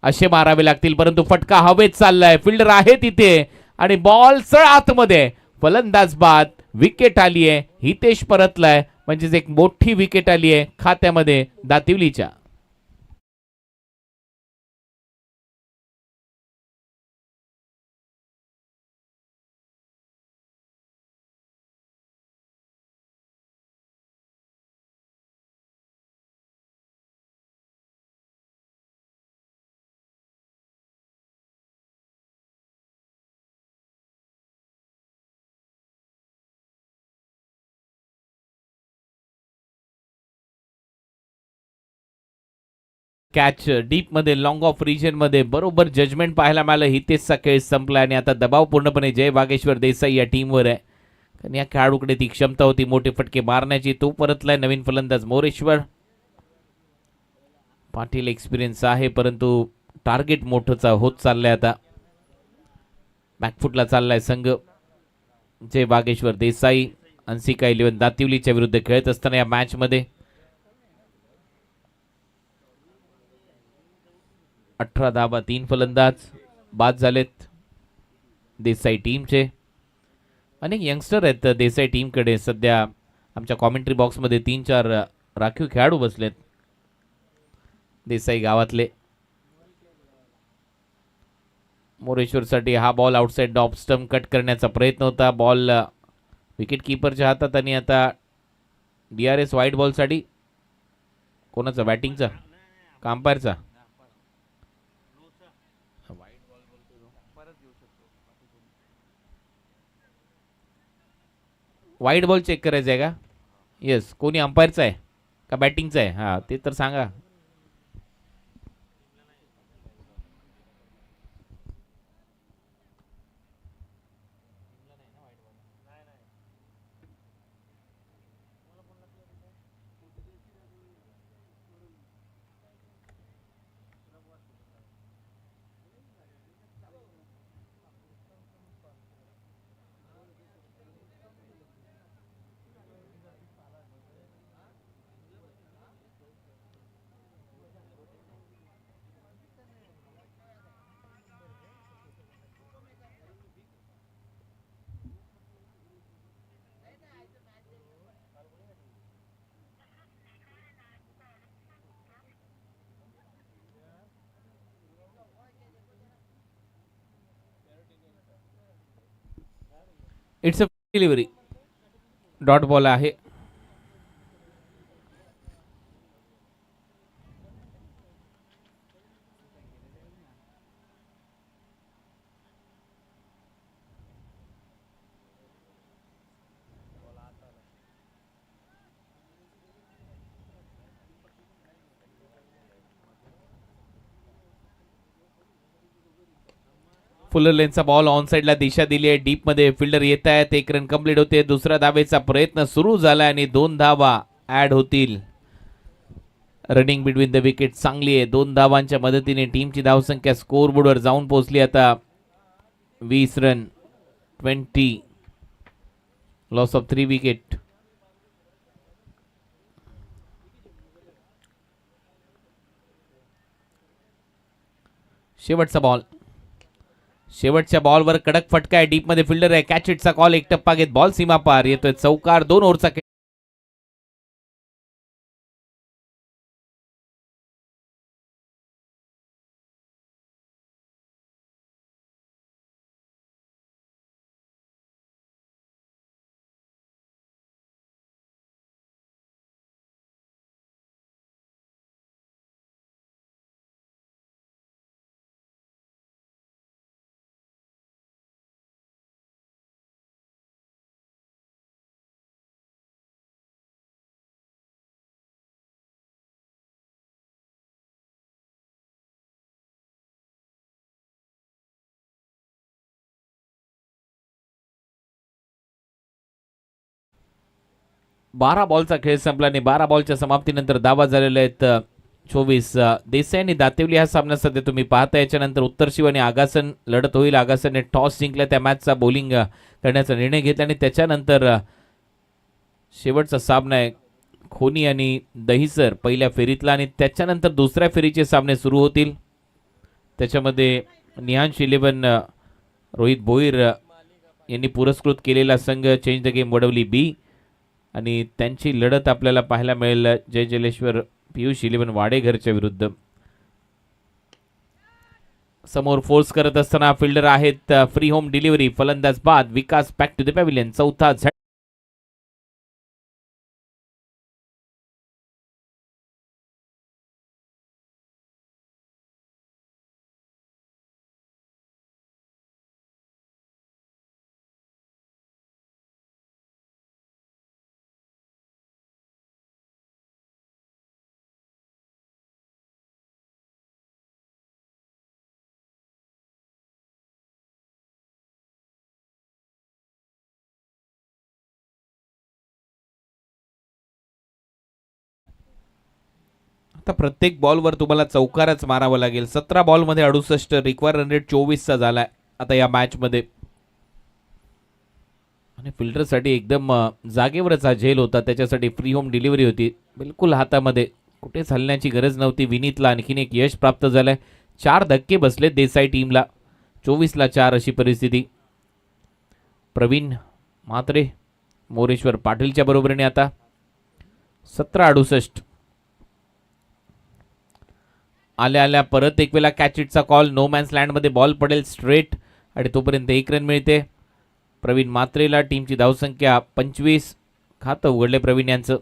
असे मारावे लागतील, परंतु फटका हवेत चाललाय. फिल्डर आहे तिथे आणि बॉल सळ आतमध्ये. फलंदाज बाद. विकेट आली आहे. हितेश परतलाय, म्हणजेच एक मोठी विकेट आली आहे खात्यामध्ये दातिवलीच्या. कॅच डीप मध्ये, लॉंग ऑफ रिजन मध्ये बरोबर जजमेंट पाहायला मिळालं. हितेशचा खेळ संपला आणि आता दबाव पूर्णपणे जय वागेश्वर देसाई या टीमवर आहे, कारण या खेळाडूकडे ती क्षमता होती मोठे फटके मारण्याची. तो परतलाय नवीन फलंदाज मोरेश्वर पाटील. एक्सपिरियन्स आहे, परंतु टार्गेट मोठंच होत चाललंय. आता बॅकफुटला चाललाय संघ. जय वागेश्वर देसाई अंसिका 11 दातिवलीच्या विरुद्ध खेळत असताना या मॅच मध्ये 18 धावा. 3 फलंदाज बाद झालेत देसाई टीमचे. अनेक यंगस्टर आहेत देसाई टीमकडे सध्या. आमच्या कॉमेंट्री बॉक्समध्ये 3-4 राखीव खेळाडू बसलेत देसाई गावातले. मोरेश्वरसाठी हा ball outside off stump cut करण्याचा प्रयत्न होता. बॉल विकेट कीपरच्या हातात आणि आता DRS व्हाईट बॉलसाठी कोणाचा, बॅटिंगचा का अंपायरचा? व्हाईट बॉल चेक करायचा आहे का? येस. कोणी अंपायरचा आहे का बॅटिंगचा आहे? हां, ते तर सांगा. डिलिव्हरी डॉट बॉल आहे. फुलर लेनचा बॉल ऑन साइडला दिशा दिली आहे. डीप मध्ये फिल्डर येत आहेत. एक रन कंप्लीट होते. दुसऱ्या धावेचा प्रयत्न सुरू झाला आणि 2 धावा ऍड होतील. रनिंग बिटवीन द विकेट चांगली आहे. 2 धावांच्या मदतीने टीमची धावसंख्या स्कोअरबोर्डवर जाऊन पोहोचली आता 20 रन 20. Loss of 3 wicket. शेवटचा बॉल. शेवटच्या बॉलवर कडक फटका आहे. डीप मध्ये फिल्डर आहे. कॅच इटचा कॉल. एक टप्पा घेत बॉल सीमा पार येतोय. चौकार. 2 ओव्हरचा बारा बॉलचा खेळ संपला आणि 12 बॉलच्या समाप्तीनंतर धावा झालेल्या आहेत 24. देसाई आणि दातेवली हा सामना सध्या तुम्ही पाहता. याच्यानंतर उत्तर शिव आणि आगासन लढत होईल. आगासनने टॉस जिंकला. त्या मॅचचा बॉलिंग करण्याचा निर्णय घेतला आणि त्याच्यानंतर शेवटचा सामना आहे खोनी आणि दहिसर पहिल्या फेरीतला आणि त्याच्यानंतर दुसऱ्या फेरीचे सामने सुरू होतील. त्याच्यामध्ये निहांश 11 रोहित भोईर यांनी पुरस्कृत केलेला संघ चेंज द गेम वडवली बी आणि त्यांची लढत आपल्याला पाहायला मिळेल जय जलेश्वर पियुष 11 वाडेघरच्या विरुद्ध. समोर फोर्स करत असताना फिल्डर आहेत. Free home delivery. फलंदाज बाद. विकास बॅक टू द पॅव्हिलियन. चौथा झट. आता प्रत्येक बॉलवर तुम्हाला चौकारच मारावा लागेल. 17 बॉलमध्ये 68. रिक्वायर रन रेट 24चा झालाय आता या मॅच मध्ये आणि फिल्डरसाठी एकदम जागेवरच हा झेल होता. त्याच्यासाठी फ्री होम डिलिव्हरी होती बिलकुल हातामध्ये. कुठेच हलण्याची गरज नव्हती. विनीतला आणखीन एक यश प्राप्त झालंय. 4 धक्के बसले देसाई टीमला. 24ला 4 अशी परिस्थिती. प्रवीण म्हात्रे मोरेश्वर पाटीलच्या बरोबरीने आता 17-68. आल्या आल्या परत एक वेळा कॅच इटचा कॉल. नो मॅन्स लँडमध्ये बॉल पडेल स्ट्रेट आणि तोपर्यंत 1 रन मिळते. प्रवीण म्हात्रेला टीमची धावसंख्या 25. खातं उघडले प्रवीण यांचं.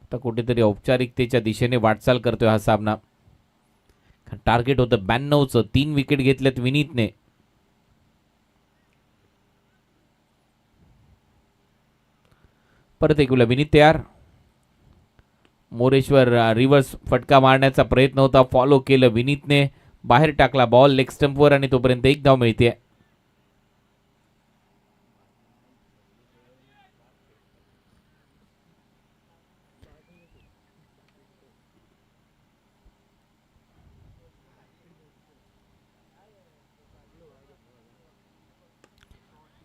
आता कुठेतरी औपचारिकतेच्या दिशेने वाटचाल करतोय हा सामना. टार्गेट होतं 92चं. 3 विकेट घेतल्यात विनीतने. परत एक वेळा विनीत तयार. मोरेश्वर रिव्हर्स फटका मारण्याचा प्रयत्न होता. फॉलो केलं विनीतने. बाहेर टाकला बॉल लेग स्टंपवर आणि तोपर्यंत 1 धाव मिळते.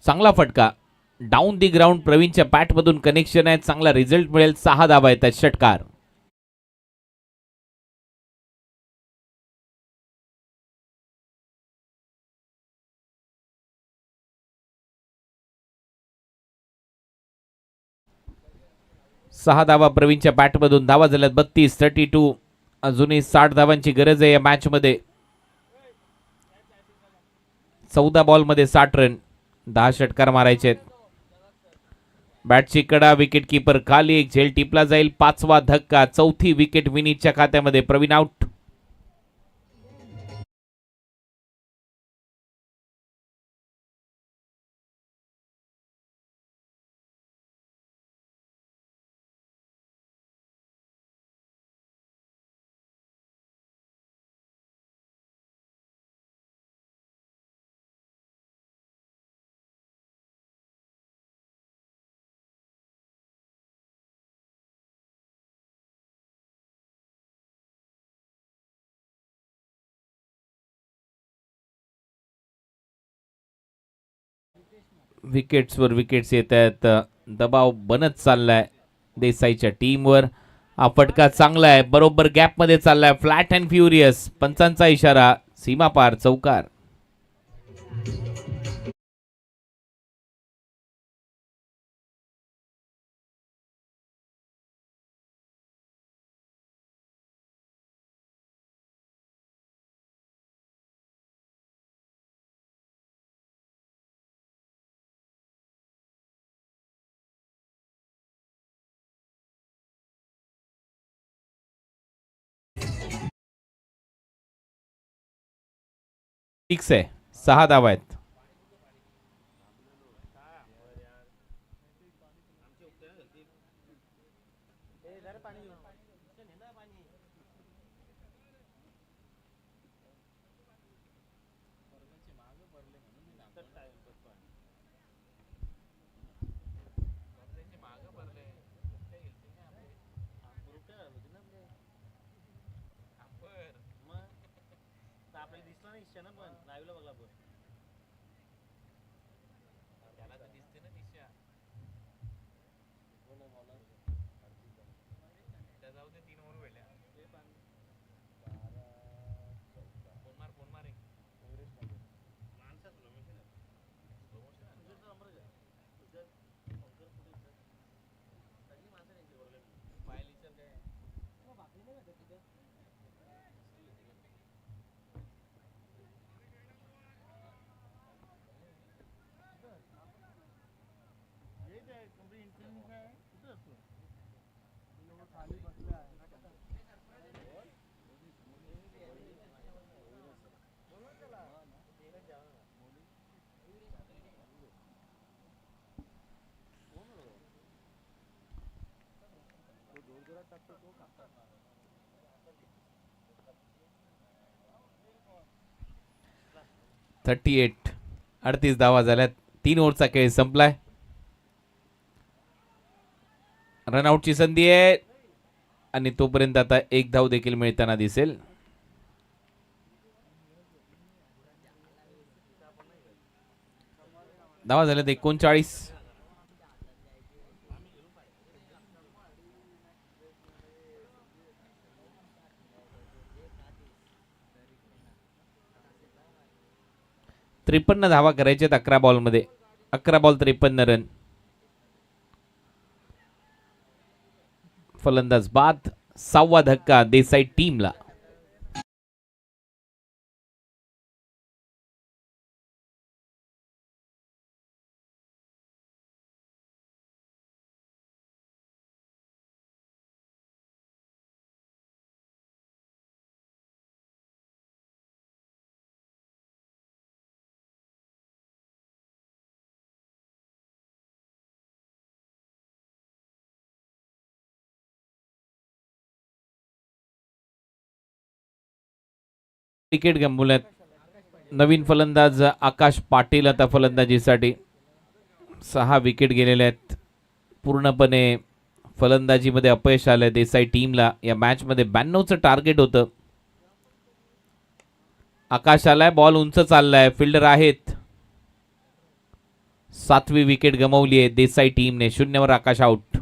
चांगला फटका डाऊन दी ग्राउंड. प्रवीणच्या बॅटमधून कनेक्शन आहे. चांगला रिझल्ट मिळेल. 6 धावा येतात. षटकार. सहा धावा प्रवीणच्या बॅटमधून. धावा झाल्यात 32. 32. अजूनही 60 धावांची गरज आहे या मॅच मध्ये. 14 बॉलमध्ये 60 रन, 10 षटकार मारायचे. बॅटची कडा, विकेट किपर खाली, एक झेल टिपला जाईल. 5वा धक्का, 4थी विकेट विनीतच्या खात्यामध्ये. प्रवीण आउट. विकेट्सवर विकेट्स येत आहेत. दबाव बनत चाललाय देसाईच्या टीमवर. हा फटका चांगला आहे, बरोबर गॅपमध्ये चाललाय. Flat and furious. पंचांचा इशारा, सीमा पार, चौकार. फिक्स आहे, 6 धावा आहेत. थर्टी 38 धावा झाल्यात. 3 ओव्हरचा खेळ संपलाय. रनआउटची संधी आहे आणि तोपर्यंत आता एक धाव देखील मिळताना दिसेल. धावा झाल्यात 39. त्रेपन्न धावा करायचे 11 बॉलमध्ये. 11 बॉल 53 रन. फलंदाज बाद. 6वा धक्का देसाई टीमला. विकेट गंभुल्यात. नवीन फलंदाज आकाश पाटील आता फलंदाजीसाठी. 6 विकेट गेलेल्या आहेत. पूर्णपणे फलंदाजीमध्ये अपयश आलंय देसाई टीमला. या मॅच मध्ये 92चं टार्गेट होतं. आकाश आलाय, बॉल उंच चाललाय, फिल्डर आहेत. 7वी विकेट गमावली आहे देसाई टीमने. 0 आकाश आउट.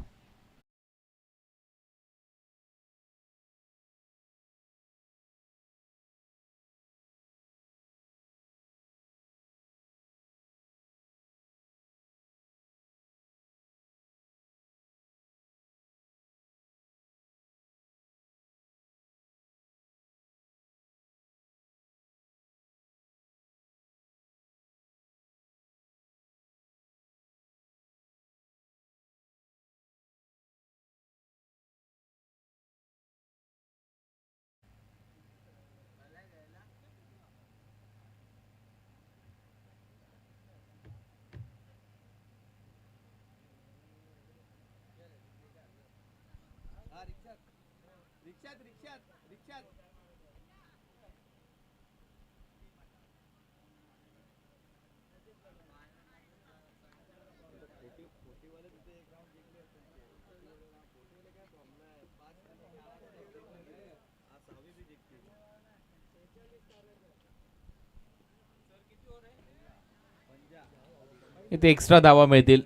इथे एक्स्ट्रा धावा मिळतील.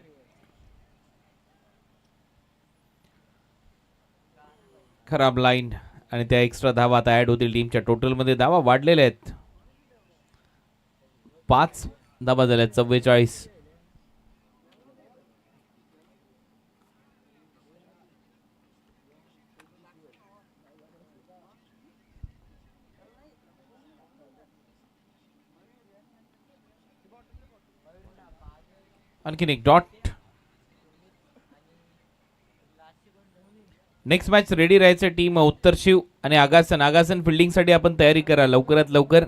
खराब लाईन आणि त्या एक्स्ट्रा धावा आता ऍड होतील. टीमच्या टोटलमध्ये धावा वाढलेल्या आहेत. 5 धावा झाल्या 44. आणखीन एक डॉट. नेक्स्ट मॅच रेडी राहायचं टीम उत्तर शिव आणि आगासन. आगासन फिल्डिंग साठी आपण तयारी करा लवकरात लवकर.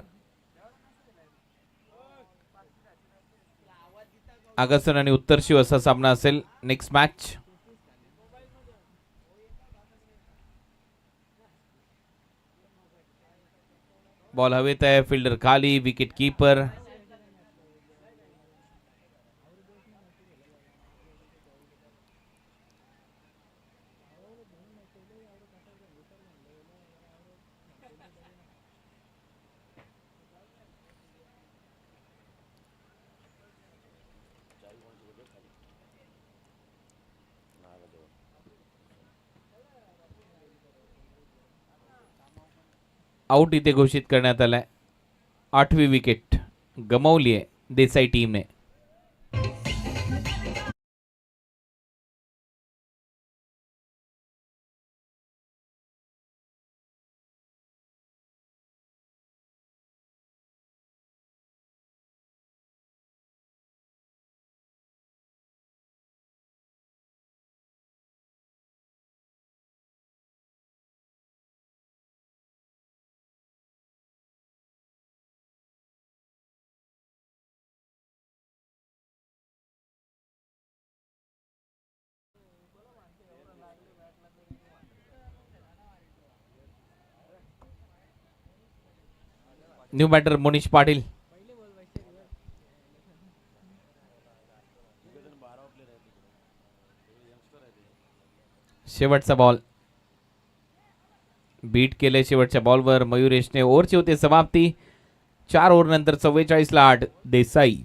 आगासन आणि उत्तर शिव असा सामना असेल नेक्स्ट मॅच. बॉल हवेत आहे. फिल्डर खाली. विकेट कीपर आउट इथे घोषित करण्यात आलाय. 8वी विकेट गमावली आहे देसाई टीमने. New batter Monish Patil. शेवटचा बॉल बीट केले. शेवटच्या बॉलवर मयुरेशने. ओव्हरची होते समाप्ती. 4 ओव्हर नंतर 44ला 8 देसाई.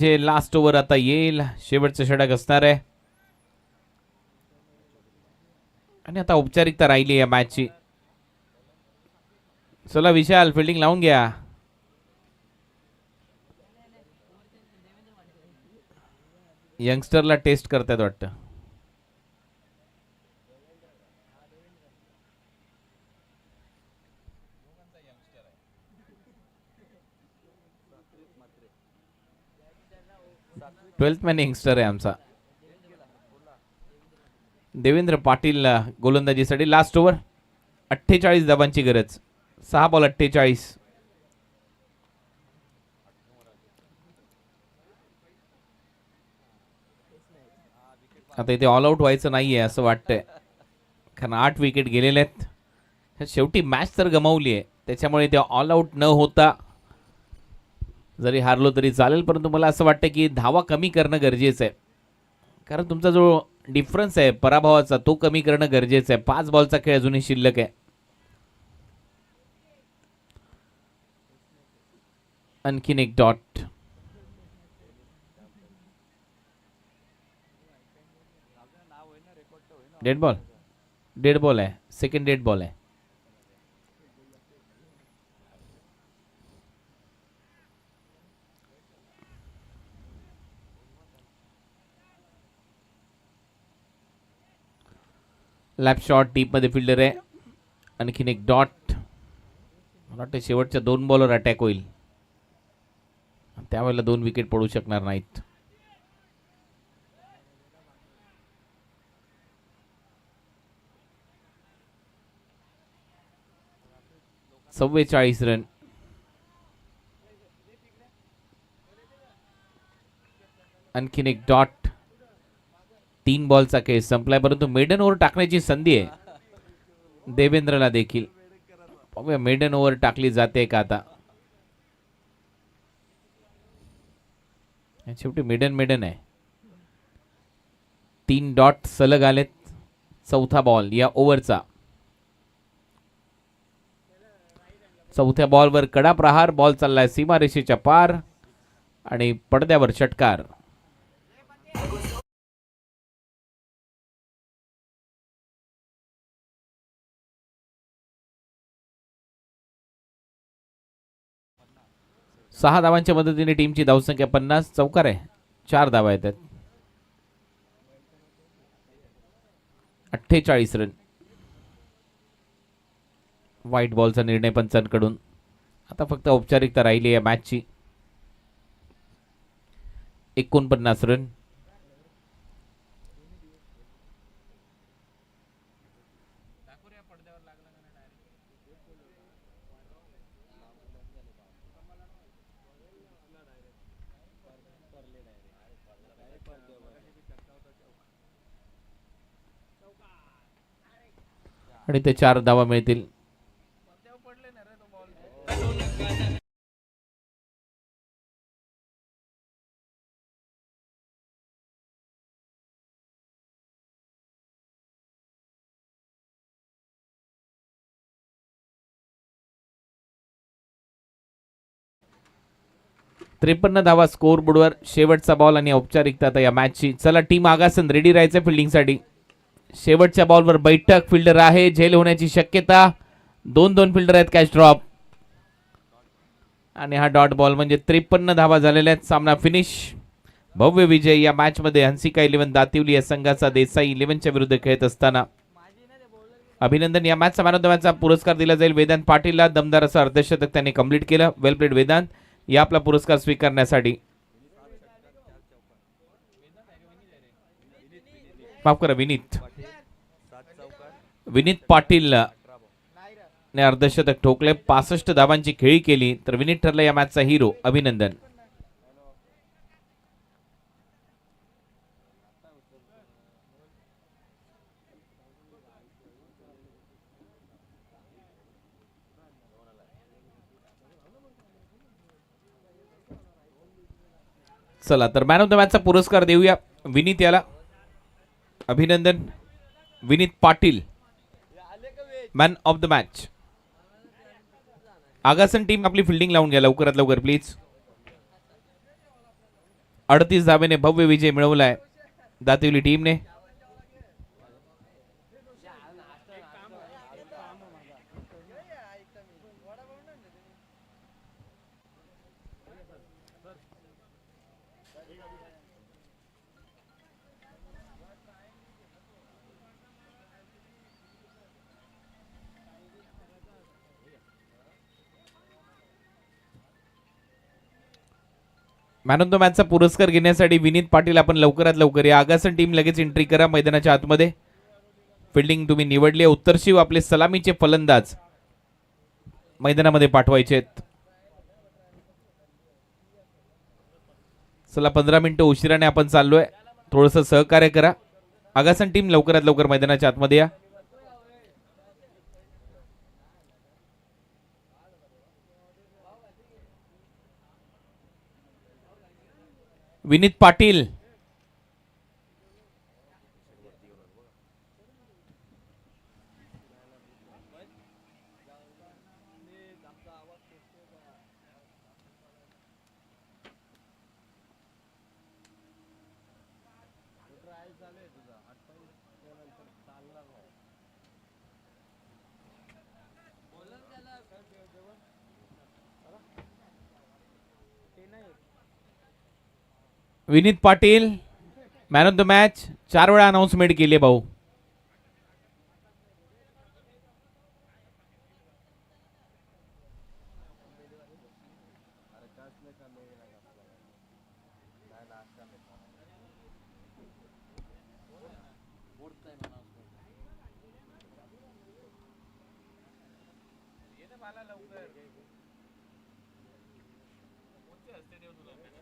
जे लास्ट ओव्हर आता येईल. शेवटचं षटक असणार आहे आणि आता औपचारिकता राहिली या मॅचची. चला विशाल फिल्डिंग लावून घ्या. यंगस्टरला टेस्ट करतात वाटतं. ट्वेल्थ मॅन यंगस्टर आहे आमचा देवेंद्र पाटील. गोलंदाजीसाठी लास्ट ओव्हर. 48 धावांची गरज. 6 बॉल 48. आता इथे ऑल आउट व्हायचं नाहीये असं वाटतंय कारण 8 विकेट गेलेले आहेत. शेवटी मॅच तर गमावली आहे त्याच्यामुळे इथे ऑल आउट न होता जरी हारलो तरी चालेल. परंतु मला असं वाटतं की धावा कमी करणं गरजेचं आहे कारण तुमचा जो डिफरन्स आहे पराभवाचा तो कमी करणं गरजेचं आहे. 5 बॉलचा खेळ अजूनही शिल्लक आहे. आणखीन एक dot. Dead ball. Dead ball आहे. सेकंड डेड बॉल आहे. लॅप शॉट टीपमध्ये फिल्डर आहे. आणखीन एक डॉट. मला वाटतं शेवटच्या 2 बॉलवर अटॅक होईल, त्यावेळेला 2 विकेट पडू शकणार नाहीत. रन. आणखीन एक डॉट. 3 बॉलचा खेळ संपलाय, परंतु मेडन ओव्हर टाकण्याची संधी आहे देवेंद्रला देखील. बघूया मेडन ओव्हर टाकली जाते का आता. शेवटी मेडन आहे. 3 डॉट सलग आलेत. चौथा बॉल या ओव्हरचा. चौथ्या बॉलवर कडा प्रहार. बॉल चाललाय सीमारेषेच्या पार आणि पडद्यावर षटकार. सहा धावांच्या मदतीने टीमची धावसंख्या 50. चौकार आहे. 4 धावा येतात. 48 रन. व्हाईट बॉलचा निर्णय पंचांकडून. आता फक्त औपचारिकता राहिली या मॅचची. 49 रन. आणि ते 4 धावा मिळतील. त्रेपन्न धावा स्कोर बोर्डवर. शेवटचा बॉल आणि औपचारिकता आता या मॅचची. चला टीम आगासन रेडी राहायचं फिल्डिंगसाठी. शेवटच्या बॉलवर बैठक फिल्डर आहे. झेल होण्याची शक्यता. 2-2 फिल्डर आहेत. कॅच ड्रॉप आणि हा डॉट बॉल म्हणजे 53 धावा झालेल्या आहेत. सामना फिनिश. भव्य विजय या मॅच मध्ये हंसिका 11 दातिवली या संघाचा देसाई 11च्या विरुद्ध खेळत असताना. अभिनंदन. या मॅचचा मॅन ऑफ द मॅचचा पुरस्कार दिला जाईल वेदांत पाटीलला. दमदार असं अर्धशतक त्यांनी कंप्लीट केलं. वेल प्लेड वेदांत. या आपला पुरस्कार स्वीकारण्यासाठी माफ करा विनीत पाटील ने अर्धशतक ठोकले. 65 धावांची खेळी केली तर विनीत ठरला या मॅचचा हिरो. अभिनंदन. चला तर मॅन ऑफ द मॅचचा पुरस्कार देऊया विनीत याला. अभिनंदन Vineet Patil, man of the match. Agasan team आपली फिल्डिंग लावून घ्या लवकरात लवकर प्लीज. 38 धावेने भव्य विजय मिळवलाय दातिवली टीमने. मॅन ऑफ द मॅचचा पुरस्कार घेण्यासाठी विनीत पाटील आपण लवकरात लवकर या. आगासन टीम लगेच एंट्री करा मैदानाच्या आतमध्ये. फिल्डिंग तुम्ही निवडली. उत्तरशिव आपले सलामीचे फलंदाज मैदानामध्ये पाठवायचे आहेत. चला 15 मिनिटं उशिराने आपण चाललोय. थोडंसं सहकार्य करा. आगासन टीम लवकरात लवकर मैदानाच्या आतमध्ये या. Vineet Patil, Vineet Patil man of the match. 4 वेळा अनाउन्समेंट केली भाऊ. ये ना मला लवकर कोणते हस्ते देऊ तुला